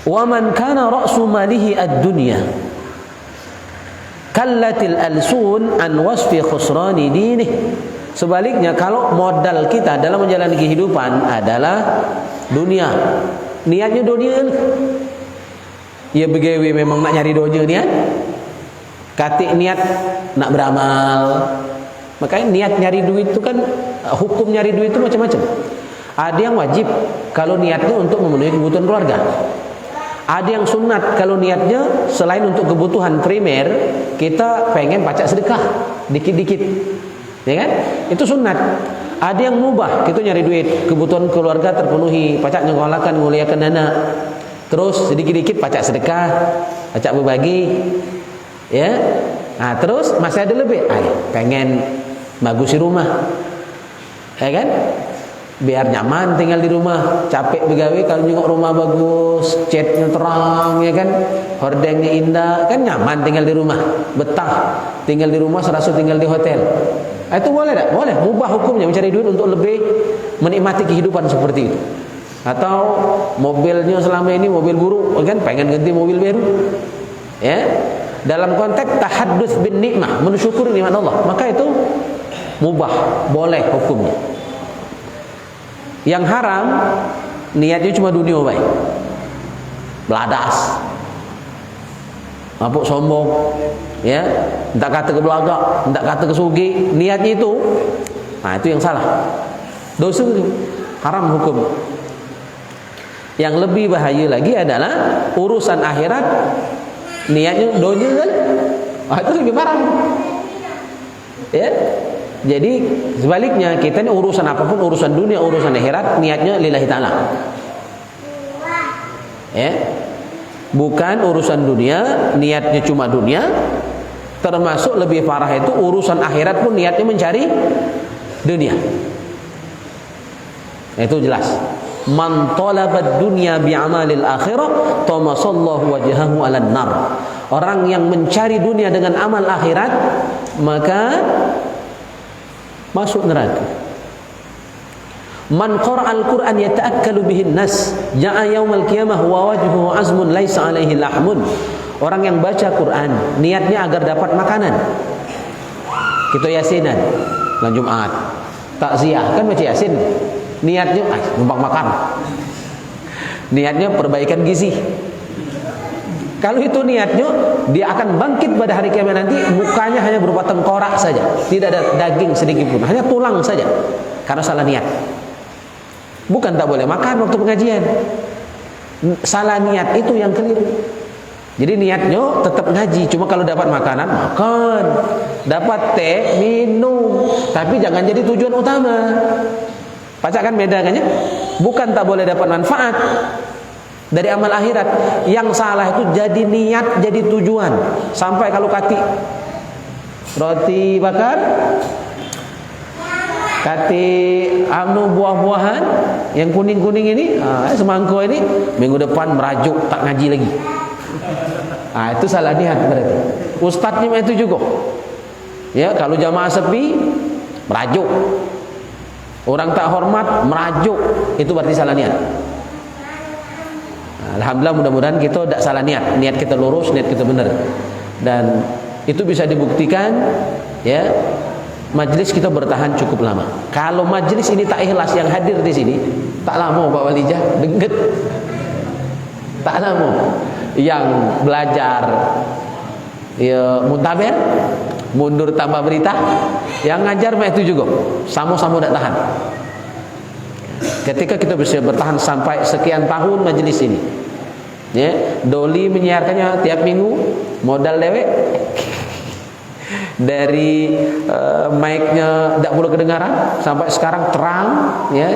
Wa man kana ra'su malihi ad-dunya kallatil alsun an wasfi khusrani dinih. Sebaliknya, kalau modal kita dalam menjalani kehidupan adalah dunia, niatnya dunia, ya begawe memang nak nyari dunia niat, katik niat nak beramal. Makanya niat nyari duit itu kan, hukum nyari duit itu macam-macam. Ada yang wajib kalau niatnya untuk memenuhi kebutuhan keluarga. Ada yang sunat kalau niatnya selain untuk kebutuhan primer, kita pengen pacak sedekah dikit-dikit, ya kan? Itu sunat. Ada yang mubah, kita nyari duit, kebutuhan keluarga terpenuhi, pacak nyekolahkan, nguliakan anak, terus sedikit-dikit pacak sedekah, pacak berbagi, ya. Nah, terus masih ada lebih, pengen bagusi rumah, ya kan? Biar nyaman tinggal di rumah, capek begawe kalau nyengok rumah bagus, catnya terang, ya kan, hordengnya indah, kan nyaman tinggal di rumah, betah tinggal di rumah serasa tinggal di hotel. Itu boleh tak? Boleh, mubah hukumnya mencari duit untuk lebih menikmati kehidupan seperti itu. Atau mobilnya selama ini mobil buruk, kan pengen ganti mobil baru, ya. Dalam konteks tahadduts bin nikmah, mensyukuri nikmat Allah, maka itu mubah, boleh hukumnya. Yang haram, niatnya cuma dunia baik, beladas, mabuk sombong, ya, entak kata ke belagak, entak kata ke sugi, niatnya itu, nah itu yang salah, dosa itu, haram hukum. Yang lebih bahaya lagi adalah urusan akhirat, niatnya dunia kan, itu lebih parah, ya. Jadi sebaliknya, kita ini urusan apapun, urusan dunia, urusan akhirat, niatnya lillahi ta'ala, ya. Bukan urusan dunia, niatnya cuma dunia. Termasuk lebih parah itu urusan akhirat pun niatnya mencari dunia. Itu jelas. Man talabad dunya bi'amalil akhirah tamasallahu wajhahu 'alan nar. Orang yang mencari dunia dengan amal akhirat, maka masuk neraka. Man qara'al Qur'an yata'akkalu bihin nas ja'a yaumal qiyamah wa wajhuhu azmun laisa 'alaihi lahmun. Orang yang baca Quran niatnya agar dapat makanan. Kita yasinan bulan Jumat, takziah kan baca yasin. Niatnya numpang makan. Niatnya perbaikan gizi. Kalau itu niatnya, dia akan bangkit pada hari kiamat nanti, mukanya hanya berupa tengkorak saja, tidak ada daging sedikit pun, hanya tulang saja, karena salah niat. Bukan tak boleh makan waktu pengajian, salah niat itu yang keliru. Jadi niatnya tetap ngaji, cuma kalau dapat makanan, makan, dapat teh, minum, tapi jangan jadi tujuan utama. Pacak kan beda kan ya? Bukan tak boleh dapat manfaat dari amal akhirat. Yang salah itu jadi niat, jadi tujuan. Sampai kalau kati roti bakar Kati anu buah-buahan yang kuning-kuning ini, semangko ini minggu depan merajuk tak ngaji lagi. Itu salah niat berarti. Ustadznya itu juga. Ya, kalau jamaah sepi merajuk. Orang tak hormat merajuk, itu berarti salah niat. Alhamdulillah, mudah-mudahan kita tidak salah niat. Niat kita lurus, niat kita benar. Dan itu bisa dibuktikan, ya. Majlis kita bertahan cukup lama. Kalau majlis ini tak ikhlas yang hadir di sini, tak lama Pak Walijah, dengget. Tak lama. Yang belajar ya muntaber, mundur tanpa berita, yang ngajar mah itu juga sama-sama tidak tahan. Ketika kita bisa bertahan sampai sekian tahun majlis ini, ya, Doli menyiarkannya tiap minggu, modal dewek. Dari mic-nya tidak perlu kedengaran sampai sekarang terang, ya,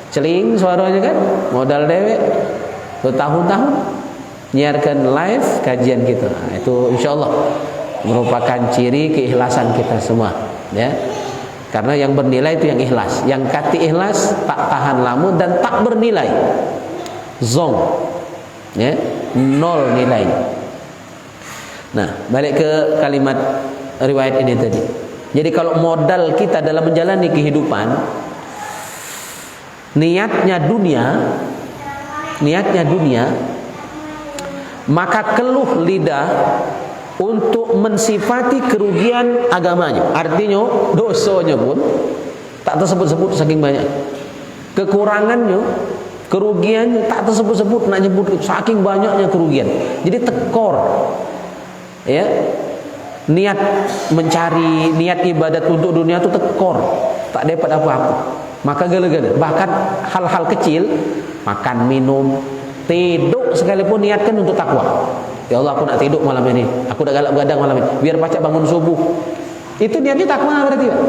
celing suaranya kan, modal dewek bertahun-tahun nyiarkan live kajian kita. Itu insyaallah merupakan ciri keikhlasan kita semua, ya. Karena yang bernilai itu yang ikhlas. Yang kati ikhlas tak tahan lama dan tak bernilai, zong, ya, nol nilai. Nah, balik ke kalimat riwayat ini tadi. Jadi kalau modal kita dalam menjalani kehidupan niatnya dunia, maka keluh lidah untuk mensifati kerugian agamanya. Artinya dosanya pun tak tersebut-sebut saking banyak. Kekurangannya, kerugiannya tak tersebut-sebut, nak nyebut saking banyaknya kerugian. Jadi tekor. Ya. Niat mencari, niat ibadat untuk dunia itu tekor, tak dapat apa-apa. Maka gala-gala, bahkan hal-hal kecil, makan, minum, tidur sekalipun niatkan untuk takwa. Ya Allah, aku nak tidur malam ini, aku dah galak begadang malam ini, biar pacak bangun subuh. Itu niatnya takwa berarti, Pak.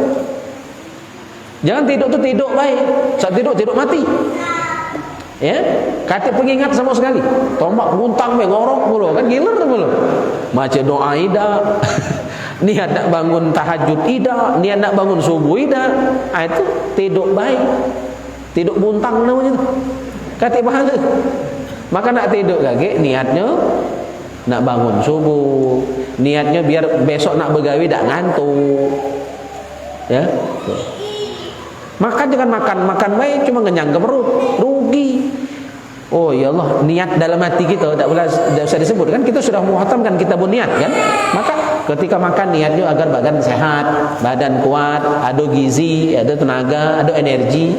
Jangan tidur tu tidur baik, saat tidur mati. Ya, kata pengingat sama sekali. Tombak buntang ngorok mulu, kan giler mulu. Baca doa ida, niat nak bangun tahajud ida, niat nak bangun subuh ida. Itu tidur baik. Tidur buntang namanya tu. Kata pahala. Maka nak tidur lagi niatnya nak bangun subuh, niatnya biar besok nak begawi tak ngantuk. Ya. Makan jangan makan baik cuma kenyang ke perut, rugi. Oh ya Allah, niat dalam hati kita tidak usah disebut kan, kita sudah menghatamkan kita pun niat kan. Maka ketika makan niatnya agar badan sehat, badan kuat, ada gizi, ada tenaga, ada energi.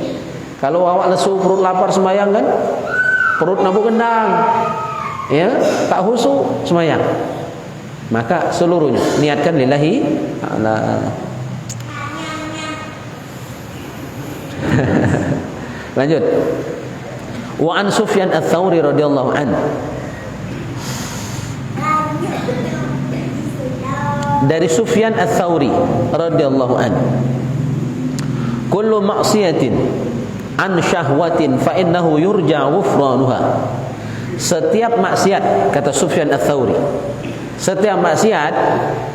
Kalau awak lesu, perut lapar sembahyang kan, perut nabu gendang, ya, tak khusyuk sembahyang. Maka seluruhnya niatkan lillahi ta'ala. Lanjut. Wa an Sufyan Ats-Tsauri radhiyallahu an. Dari Sufyan Ats-Tsauri radhiyallahu an. Kullu ma'siyatin an syahwatin fa innahu yurja ghufranuha. Setiap maksiat, kata Sufyan Ats-Tsauri, setiap maksiat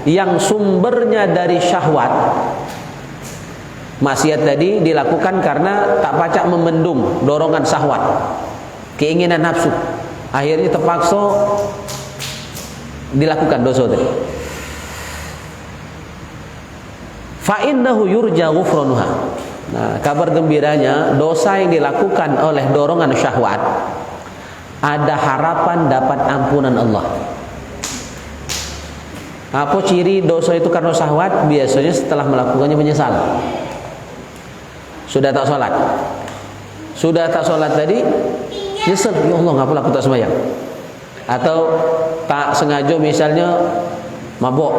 yang sumbernya dari syahwat. Maksiat tadi dilakukan karena tak pacak membendung dorongan syahwat, keinginan nafsu, akhirnya terpaksa dilakukan dosa tadi. Fa innahu yurja ghufranuha. Nah, kabar gembiranya, dosa yang dilakukan oleh dorongan syahwat ada harapan dapat ampunan Allah. Apa ciri dosa itu karena syahwat? Biasanya setelah melakukannya menyesal. Sudah tak sholat tadi nyesel, ya Allah ngapa aku tak sembahyang. Atau tak sengaja misalnya mabuk,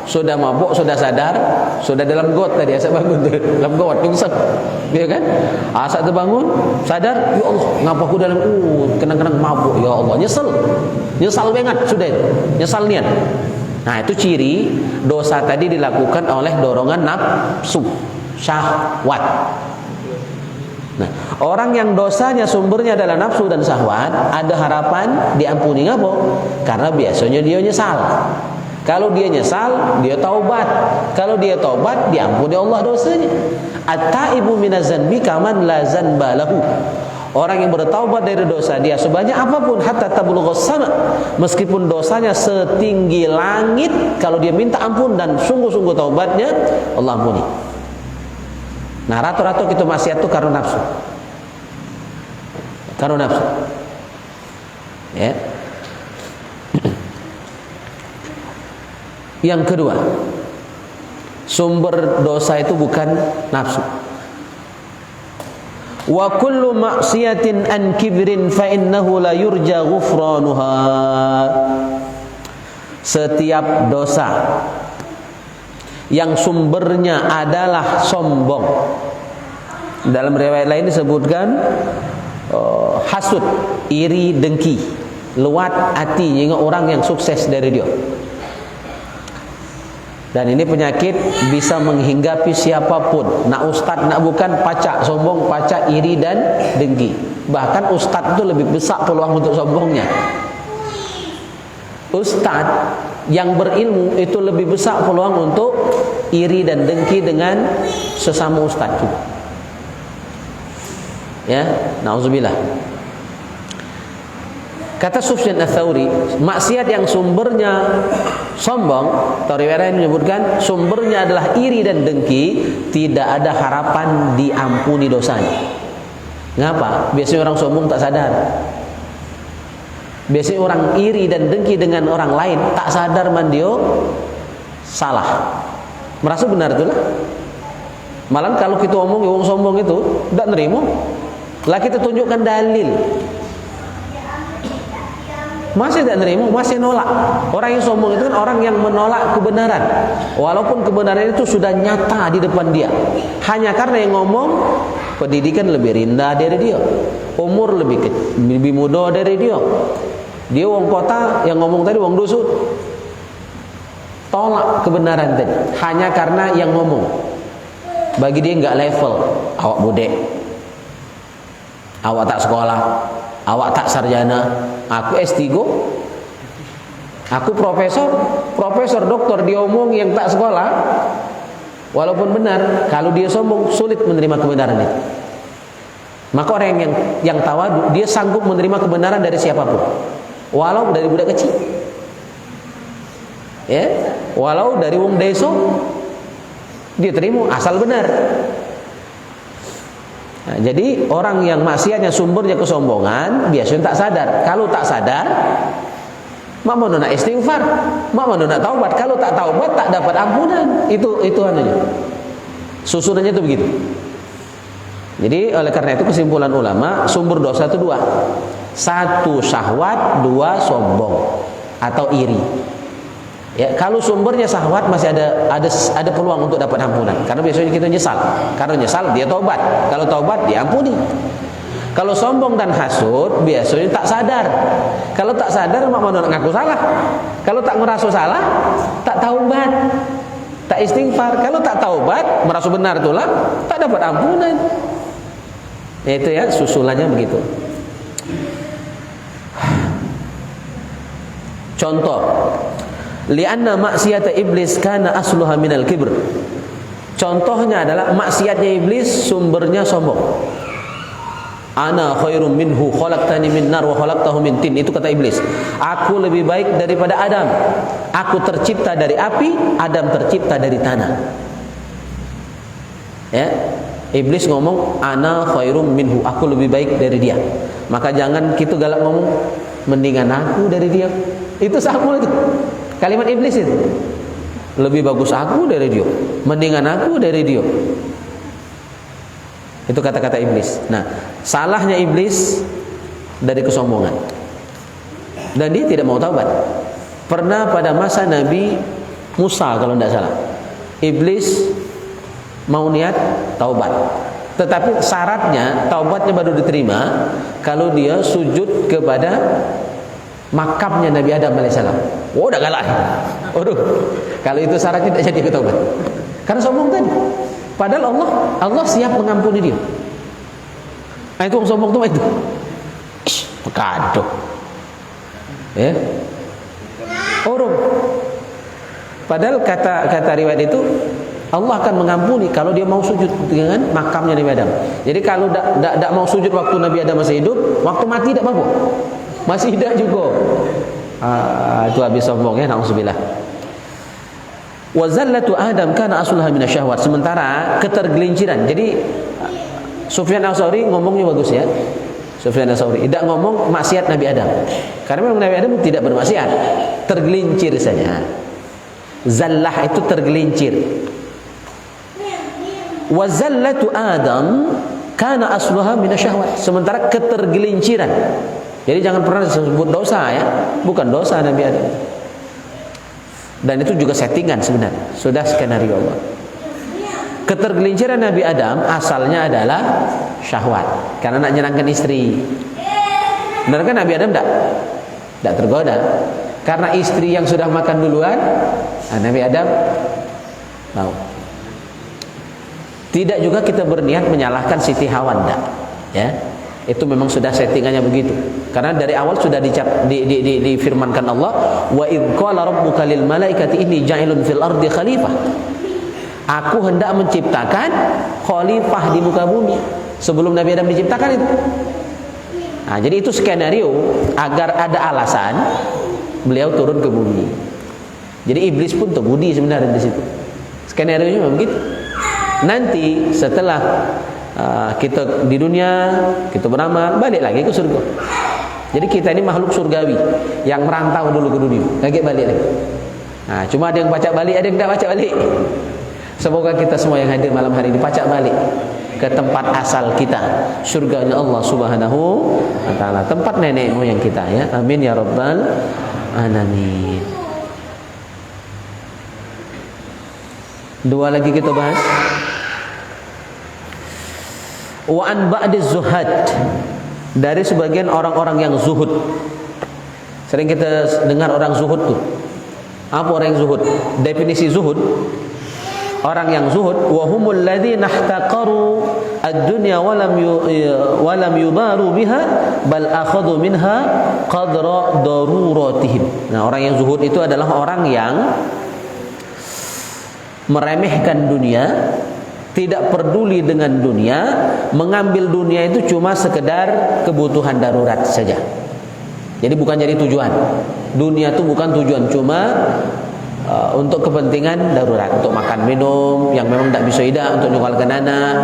sudah sadar, sudah dalam got tadi asal bangun tu, dalam got nyungsep, ya kan? Asal terbangun sadar, ya Allah ngapa aku dalam kenang-kenang mabuk, ya Allah, nyesal banget sudah itu, nyesal niat. Nah itu ciri dosa tadi dilakukan oleh dorongan nafsu, syahwat. Nah, orang yang dosanya sumbernya adalah nafsu dan syahwat, ada harapan diampuni. Ngapa? Karena biasanya dia nyesal. Kalau dia nyesal, dia taubat. Kalau dia taubat, diampuni Allah dosanya. At-taibu minaz zanbi kaman la zanba lahu. Orang yang bertaubat dari dosa dia sebanyak apapun, hatta tablugha sama, meskipun dosanya setinggi langit, kalau dia minta ampun dan sungguh-sungguh taubatnya, Allah ampuni. Nah, rata-rata kita maksiat itu karena nafsu. Karena nafsu. Ya. Yang kedua, sumber dosa itu bukan nafsu. Wa kullu maksiatin an kibrin fa innahu la yurja ghufranuha. Setiap dosa yang sumbernya adalah sombong. Dalam riwayat lain disebutkan hasud, iri, dengki, luat hati hingga orang yang sukses dari dia. Dan ini penyakit bisa menghinggapi siapapun. Nak ustaz, nak bukan, pacak sombong, pacak iri dan dengki. Bahkan ustaz itu lebih besar peluang untuk sombongnya. Ustaz yang berilmu itu lebih besar peluang untuk iri dan dengki dengan sesama ustaz juga. Ya, na'udzubillah. Kata Sufyan Ats-Tsauri, maksiat yang sumbernya sombong, atau riwayat menyebutkan sumbernya adalah iri dan dengki, tidak ada harapan diampuni dosanya. Ngapa? Biasanya orang sombong tak sadar. Biasanya orang iri dan dengki dengan orang lain tak sadar mandio salah. Merasa benar itulah. Malah kalau kita omong wong sombong itu tidak nerima, lah kita tunjukkan dalil. Masih tidak nerima, masih nolak. Orang yang sombong itu kan orang yang menolak kebenaran, walaupun kebenaran itu sudah nyata di depan dia. Hanya karena yang ngomong pendidikan lebih rendah dari dia, umur lebih muda dari dia. Dia wong kota, yang ngomong tadi wong dusun. Tolak kebenaran tadi hanya karena yang ngomong. Bagi dia enggak level. Awak budek, awak tak sekolah, awak tak sarjana. Aku S3, aku profesor, doktor, dia omong yang tak sekolah. Walaupun benar, kalau dia sombong sulit menerima kebenaran itu. Maka orang yang tawadu, dia sanggup menerima kebenaran dari siapapun, walau dari budak kecil, ya, walau dari wong desa, dia terima asal benar. Nah, jadi orang yang maksiatnya sumbernya kesombongan biasanya tak sadar. Kalau tak sadar, mak mau nak istighfar, mak mau nak taubat. Kalau tak taubat tak dapat ampunan. Itu anunya. Susunannya itu begitu. Jadi oleh karena itu kesimpulan ulama, sumber dosa itu dua. Satu syahwat, dua sombong atau iri. Ya, kalau sumbernya syahwat masih ada peluang untuk dapat ampunan. Karena biasanya kita nyesal. Karena nyesal dia taubat. Kalau taubat diampuni. Kalau sombong dan hasud biasanya tak sadar. Kalau tak sadar mak mana ngaku salah. Kalau tak ngerasa salah, tak taubat, tak istighfar. Kalau tak taubat, merasa benar itulah, tak dapat ampunan. Itu ya susulannya begitu. Contoh, lianna maksiata iblis kana asluha minal kibr. Contohnya adalah maksiatnya iblis sumbernya sombong. Ana khairum minhu khalaqtani min nar wa khalaqtahu min tin. Itu kata iblis. Aku lebih baik daripada Adam. Aku tercipta dari api, Adam tercipta dari tanah. Ya. Iblis ngomong ana khairum minhu, aku lebih baik dari dia. Maka jangan kita galak ngomong mendingan aku dari dia. Itu sama itu. Kalimat iblis itu. Lebih bagus aku dari dia, mendingan aku dari dia. Itu kata-kata iblis. Nah, salahnya iblis dari kesombongan. Dan dia tidak mau taubat. Pernah pada masa Nabi Musa kalau tidak salah, iblis mau niat taubat. Tetapi syaratnya taubatnya baru diterima kalau dia sujud kepada makamnya Nabi Adam alaihissalam. Oh, udah galak. Waduh, kalau itu syaratnya tidak jadi taubat. Karena sombong tadi. Padahal Allah siap mengampuni dia. Nah, itu orang sombong itu. Pekado. Ya. Orang. Padahal kata riwayat itu Allah akan mengampuni kalau dia mau sujud dengan makamnya Nabi Adam. Jadi kalau tidak mau sujud waktu Nabi Adam masih hidup, waktu mati tidak mampu, masih tidak juga. Itu habis sombong ya, na'udzubillah. Wa zallatu Adam kana asluha minasyahwat. Sementara ketergelinciran. Jadi Sufyan Ats-Tsauri ngomongnya bagus ya. Sufyan Ats-Tsauri tidak ngomong maksiat Nabi Adam. Karena memang Nabi Adam tidak bermaksiat, tergelincir saja. Zallah itu tergelincir. Wa zallatu Adam kana asluha minasyahwat. Sementara ketergelinciran. Jadi jangan pernah disebut dosa ya. Bukan dosa Nabi Adam. Dan itu juga settingan sebenarnya. Sudah skenario Allah. Ketergelinciran Nabi Adam asalnya adalah syahwat. Karena nak nyenangkan istri. Benar kan Nabi Adam tidak tergoda. Karena istri yang sudah makan duluan, Nabi Adam mau. Tidak juga kita berniat menyalahkan Siti Hawa, enggak. Ya. Itu memang sudah settingannya begitu. Karena dari awal sudah difirmankan Allah, wa idz qala rabbuka lil malaikati inni ja'ilun fil ardi khalifah. Aku hendak menciptakan khalifah di muka bumi. Sebelum Nabi Adam diciptakan itu. Nah, jadi itu skenario agar ada alasan beliau turun ke bumi. Jadi iblis pun terbudi sebenarnya di situ. Skenario-nya memang begitu. Nanti setelah kita di dunia, kita beramal, balik lagi ke surga. Jadi kita ini makhluk surgawi yang merantau dulu ke dunia, lagi balik lagi. Nah, cuma ada yang pacak balik, ada yang tidak pacak balik. Semoga kita semua yang hadir malam hari ini pacak balik ke tempat asal kita, surganya Allah Subhanahu wa taala, tempat nenek moyang kita ya. Amin ya rabbal alamin. Dua lagi kita bahas. Wa an ba'diz zuhad, dari sebagian orang-orang yang zuhud. Sering kita dengar orang zuhud tuh. Apa orang yang zuhud? Definisi zuhud, orang yang zuhud, wa humul ladzina ihtaqaru ad-dunya wa lam yudaru biha bal akhadhu minha qadra daruratihim. Nah, orang yang zuhud itu adalah orang yang meremehkan dunia, tidak peduli dengan dunia, mengambil dunia itu cuma sekedar kebutuhan darurat saja. Jadi bukan jadi tujuan. Dunia itu bukan tujuan, cuma untuk kepentingan darurat, untuk makan minum yang memang tidak bisa hidup, untuk nyukalkan anak,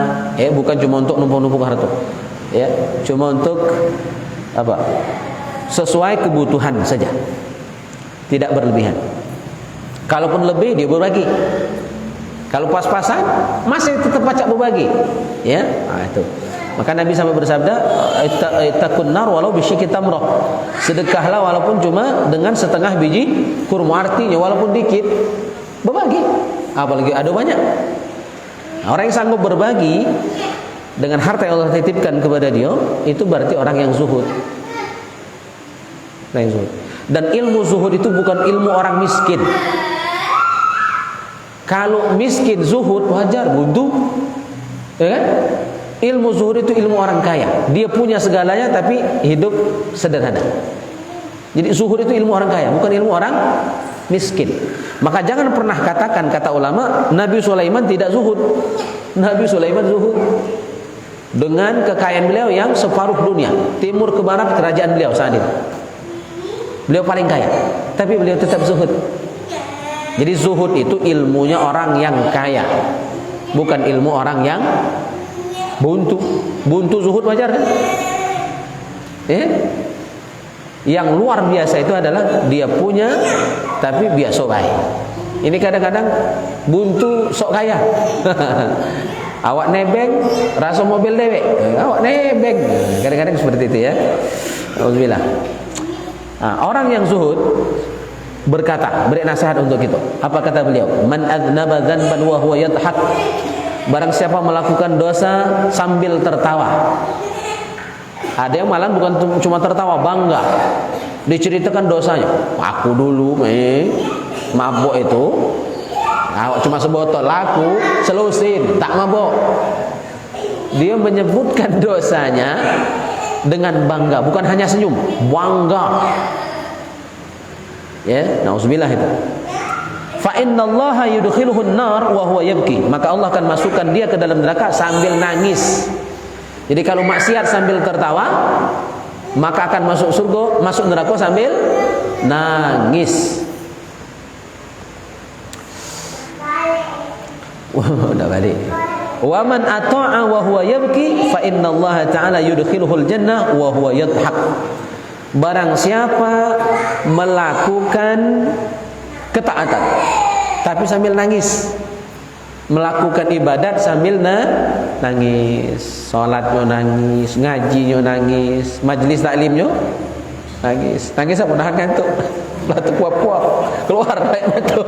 bukan cuma untuk numpuk-numpuk harta. Ya, cuma untuk apa? Sesuai kebutuhan saja. Tidak berlebihan. Kalaupun lebih dia berbagi. Kalau pas-pasan masih tetap pacak berbagi, ya. Nah, itu. Maka Nabi sampai bersabda, "Ittaqun nar walau bisyikki tamrah." Sedekahlah walaupun cuma dengan setengah biji kurma, artinya walaupun dikit berbagi. Apalagi ada banyak. Nah, orang yang sanggup berbagi dengan harta yang Allah titipkan kepada dia, itu berarti orang yang zuhud. Orang yang zuhud. Dan ilmu zuhud itu bukan ilmu orang miskin. Kalau miskin zuhud wajar, buntu, ya kan? Ilmu zuhud itu ilmu orang kaya. Dia punya segalanya tapi hidup sederhana. Jadi zuhud itu ilmu orang kaya, bukan ilmu orang miskin. Maka jangan pernah katakan, kata ulama, Nabi Sulaiman tidak zuhud. Nabi Sulaiman zuhud. Dengan kekayaan beliau yang separuh dunia, timur ke barat kerajaan beliau saat itu. Beliau paling kaya, tapi beliau tetap zuhud. Jadi zuhud itu ilmunya orang yang kaya, bukan ilmu orang yang buntu. Buntu zuhud wajar kan? Yang luar biasa itu adalah dia punya tapi biasa baik. Ini kadang-kadang buntu sok kaya. Awak nebeng rasa mobil dewek. Awak nebeng. Kadang-kadang seperti itu ya. Alhamdulillah. Nah, orang yang zuhud berkata, beri nasihat untuk kita. Apa kata beliau? Man adznaba dzanban wa huwa yadhak. Barang siapa melakukan dosa sambil tertawa. Ada yang malah bukan cuma tertawa, bangga. Diceritakan dosanya. Aku dulu mabuk itu, cuma sebotol, laku selusin, tak mabuk. Dia menyebutkan dosanya dengan bangga, bukan hanya senyum, bangga. Ya, nauzubillah itu. fa innallaha yudkhiluhun nar wa huwa yabki, maka Allah akan masukkan dia ke dalam neraka sambil nangis. Jadi kalau maksiat sambil tertawa, maka akan masuk surga, masuk neraka sambil nangis. Udah balik. Wa man ata'a wa huwa yabki fa innallaha ta'ala yudkhiluhul jannah wa huwa yadhhak. Barang siapa melakukan ketaatan tapi sambil nangis, melakukan ibadat sambil nangis, salatnya nangis, ngajinya nangis, majlis taklimnya nangis. Nangis apa nahan ngantuk? Lah puap-puap keluar air mata.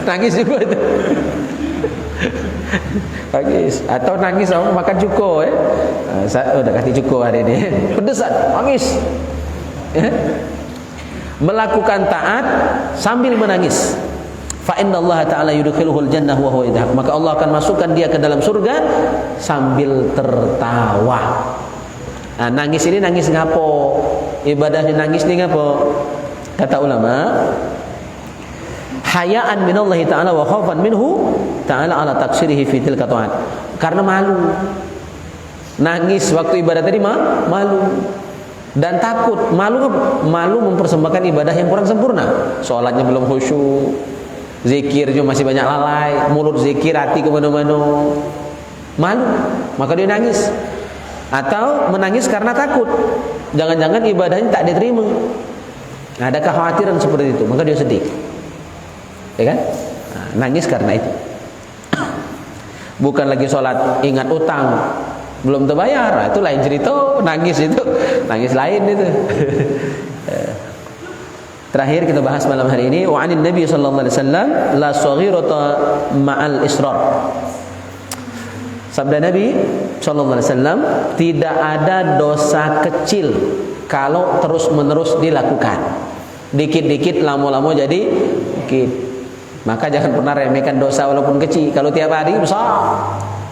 Nangis juga itu. Nangis atau nangis sama makan cuko saya udah kasih cuko hari ini. Pedesan, nangis. Melakukan taat sambil menangis. Fa innallaha ta'ala yudkhiluhul jannah wa huwa yadhhak, maka Allah akan masukkan dia ke dalam surga sambil tertawa. Nah, nangis ini nangis ngapo? Ibadahnya nangis ni ngapo? Kata ulama, hayaan minallahi ta'ala wa khaufan minhu ta'ala ala taksirihi fi tilka ta'at. Karena malu. Nangis waktu ibadah tadi malu. Dan takut, malu mempersembahkan ibadah yang kurang sempurna. Salatnya belum khusyuk, zikirnya masih banyak lalai, mulut zikir, hati kemana-mana. Malu, maka dia nangis. Atau menangis karena takut, jangan-jangan ibadahnya tak diterima. Ada kekhawatiran seperti itu, maka dia sedih. Ya kan? Nah, nangis karena itu. Bukan lagi sholat ingat utang belum terbayar, itu lain cerita. Nangis itu nangis lain itu. Terakhir kita bahas malam hari ini, wa anin nabi sallallahu alaihi wasallam la saghirata ma'al israr. Sabda Nabi sallallahu alaihi wasallam, tidak ada dosa kecil kalau terus-menerus dilakukan. Dikit-dikit, lama-lama jadi dikit. Maka jangan pernah remehkan dosa walaupun kecil. Kalau tiap hari besar,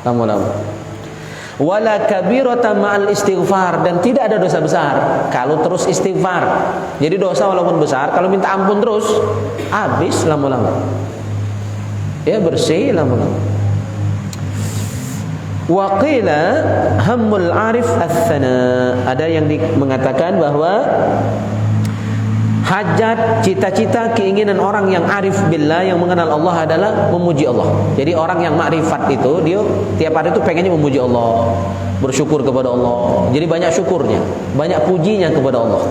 lama-lama. Wala kabirata ma'al istighfar, dan tidak ada dosa besar kalau terus istighfar. Jadi dosa walaupun besar, kalau minta ampun terus, habis lama-lama. Ya, bersih lama-lama. Wa qila hammul arif ats-tsana. Ada yang mengatakan bahwa hajat, cita-cita, keinginan orang yang arif billah, yang mengenal Allah adalah memuji Allah. Jadi orang yang makrifat itu, dia tiap hari itu pengennya memuji Allah, bersyukur kepada Allah. Jadi banyak syukurnya, banyak pujinya kepada Allah,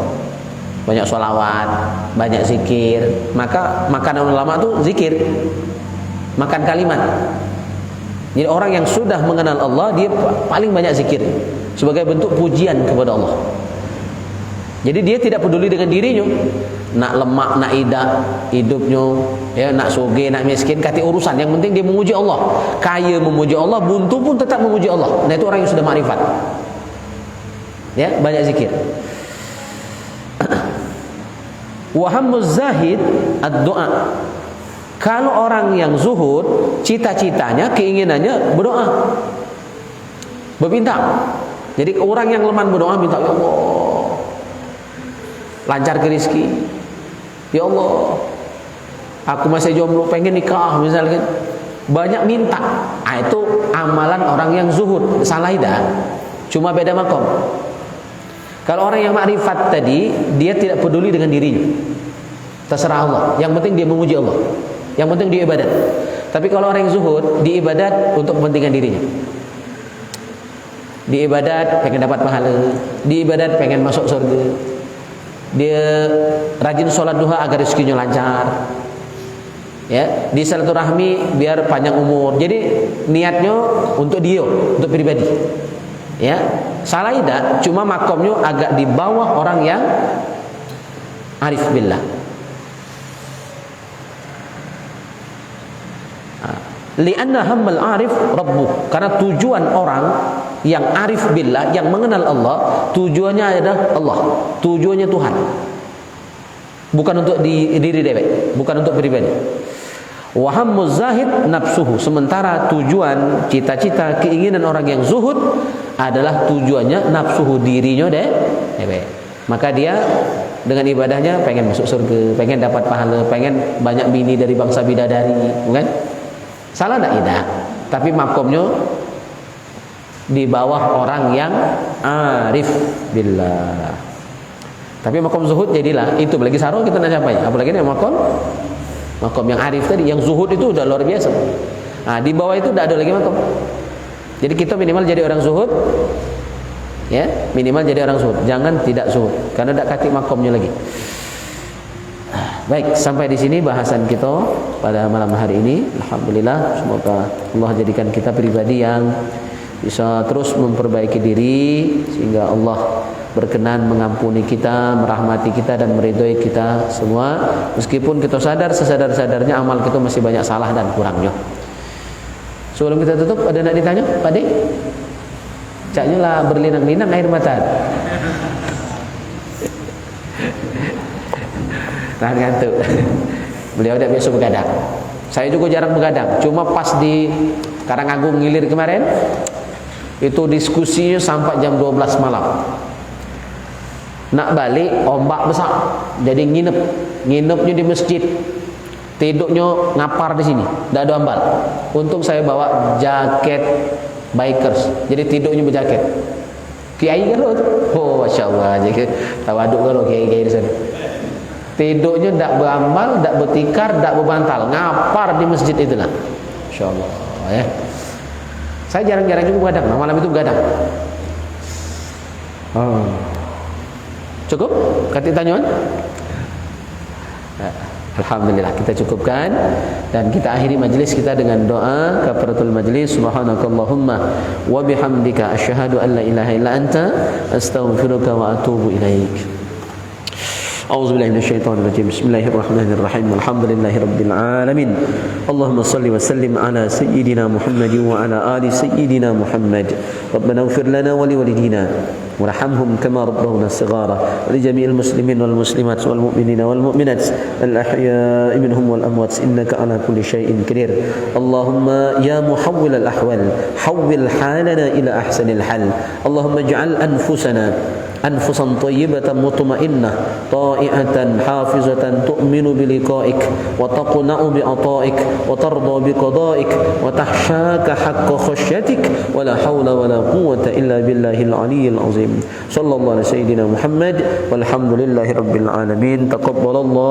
banyak sholawat, banyak zikir. Maka makanan ulama itu zikir, makan kalimat. Jadi orang yang sudah mengenal Allah, dia paling banyak zikir sebagai bentuk pujian kepada Allah. Jadi dia tidak peduli dengan dirinya, nak lemak, nak hidupnya, ya, nak soge, nak miskin, kati urusan. Yang penting dia memuji Allah. Kaya memuji Allah, buntu pun tetap memuji Allah. Nah, itu orang yang sudah makrifat. Ya, banyak zikir. Wa hammuz zahid ad-du'a. Kalau orang yang zuhud, cita-citanya, keinginannya berdoa, berminta. Jadi orang yang lemah berdoa, minta, ya Allah, lancar ke rezeki. Ya Allah, aku masih jomblo, pengen nikah misalkan. Banyak minta. Nah, itu amalan orang yang zuhud. Salah tidak? Cuma beda makom. Kalau orang yang makrifat tadi, dia tidak peduli dengan dirinya. Terserah Allah. Yang penting dia memuji Allah. Yang penting dia ibadat. Tapi kalau orang yang zuhud, dia ibadat untuk kepentingan dirinya. Dia ibadat pengen dapat pahala. Dia ibadat pengen masuk surga. Dia rajin sholat duha agar rezekinya lancar. Ya, di silaturahmi biar panjang umur. Jadi niatnya untuk dia, untuk pribadi. Ya, salah tidak, cuma makomnya agak di bawah orang yang arif billah. Lianna hammal arif rabbuh, karena tujuan orang yang arif billah, yang mengenal Allah, tujuannya adalah Allah, tujuannya Tuhan, bukan untuk diri dewek, bukan untuk pribadi. Wa hammuz zahid nafsuhu, sementara tujuan, cita-cita, keinginan orang yang zuhud adalah tujuannya nafsuhu, dirinya dewek. Maka dia dengan ibadahnya pengen masuk surga, pengen dapat pahala, pengen banyak bini dari bangsa bidadari, bukan? Salah tidak? Tapi makomnya di bawah orang yang arif billah. Tapi makom zuhud jadilah itu lagi sarung kita nak capai. Apalagi nih makom yang arif tadi, yang zuhud itu udah luar biasa. Nah, di bawah itu udah ada lagi makom. Jadi kita minimal jadi orang zuhud, ya, minimal jadi orang zuhud. Jangan tidak zuhud, karena tidak katik makomnya lagi. Baik, sampai di sini bahasan kita pada malam hari ini. Alhamdulillah, semoga Allah jadikan kita pribadi yang bisa terus memperbaiki diri sehingga Allah berkenan mengampuni kita, merahmati kita dan meridhoi kita semua. Meskipun kita sadar sesadar-sadarnya amal kita masih banyak salah dan kurangnya. Sebelum kita tutup, ada nak ditanya, Pak Dik? Caknya lah berlinang-linang air mata. Tahan ngantuk. Beliau tidak biasa begadang. Saya juga jarang begadang. Cuma pas di Karanganyar Ngilir kemarin, itu diskusinya sampai jam 12 malam. Nak balik ombak besar, jadi nginepnya di masjid, tidurnya ngapar di sini, tidak ada ambal. Untung saya bawa jaket bikers, jadi tidurnya berjaket. Kiai kan lo, oh masya Allah, jadi tawaduk kan lo kiai di sana. Tidurnya tidak berambal, tidak bertikar, tidak berbantal, ngapar di masjid itulah, masya Allah ya. Saya jarang-jarang juga begadang, malam itu begadang. Cukup? Kata tanyaan? Alhamdulillah, kita cukupkan dan kita akhiri majlis kita dengan doa kafaratul majlis. Subhanakallahumma wa bihamdika asyhadu an la ilaha illa anta astaghfiruka wa atubu ilaik. أعوذ بالله من الشيطان الرجيم بسم الله الرحمن الرحيم الحمد لله رب العالمين اللهم صل وسلم على سيدنا محمد وعلى آل سيدنا محمد ربنا اغفر لنا ولوالدينا وارحمهم كما ربونا صغارا ولجميع المسلمين والمسلمات والمؤمنين والمؤمنات الأحياء منهم والأموات إنك على كل شيء قدير اللهم يا محول الأحوال حول حالنا إلى أحسن الحال اللهم اجعل أنفسا طيبة مطمئنة طائعة حافظة تؤمن بلقائك وتقنع بعطائك وترضى بقضائك وتخشاك حق خشيتك ولا حول ولا قوة إلا بالله العلي العظيم صلى الله على سيدنا محمد والحمد لله رب العالمين تقبل الله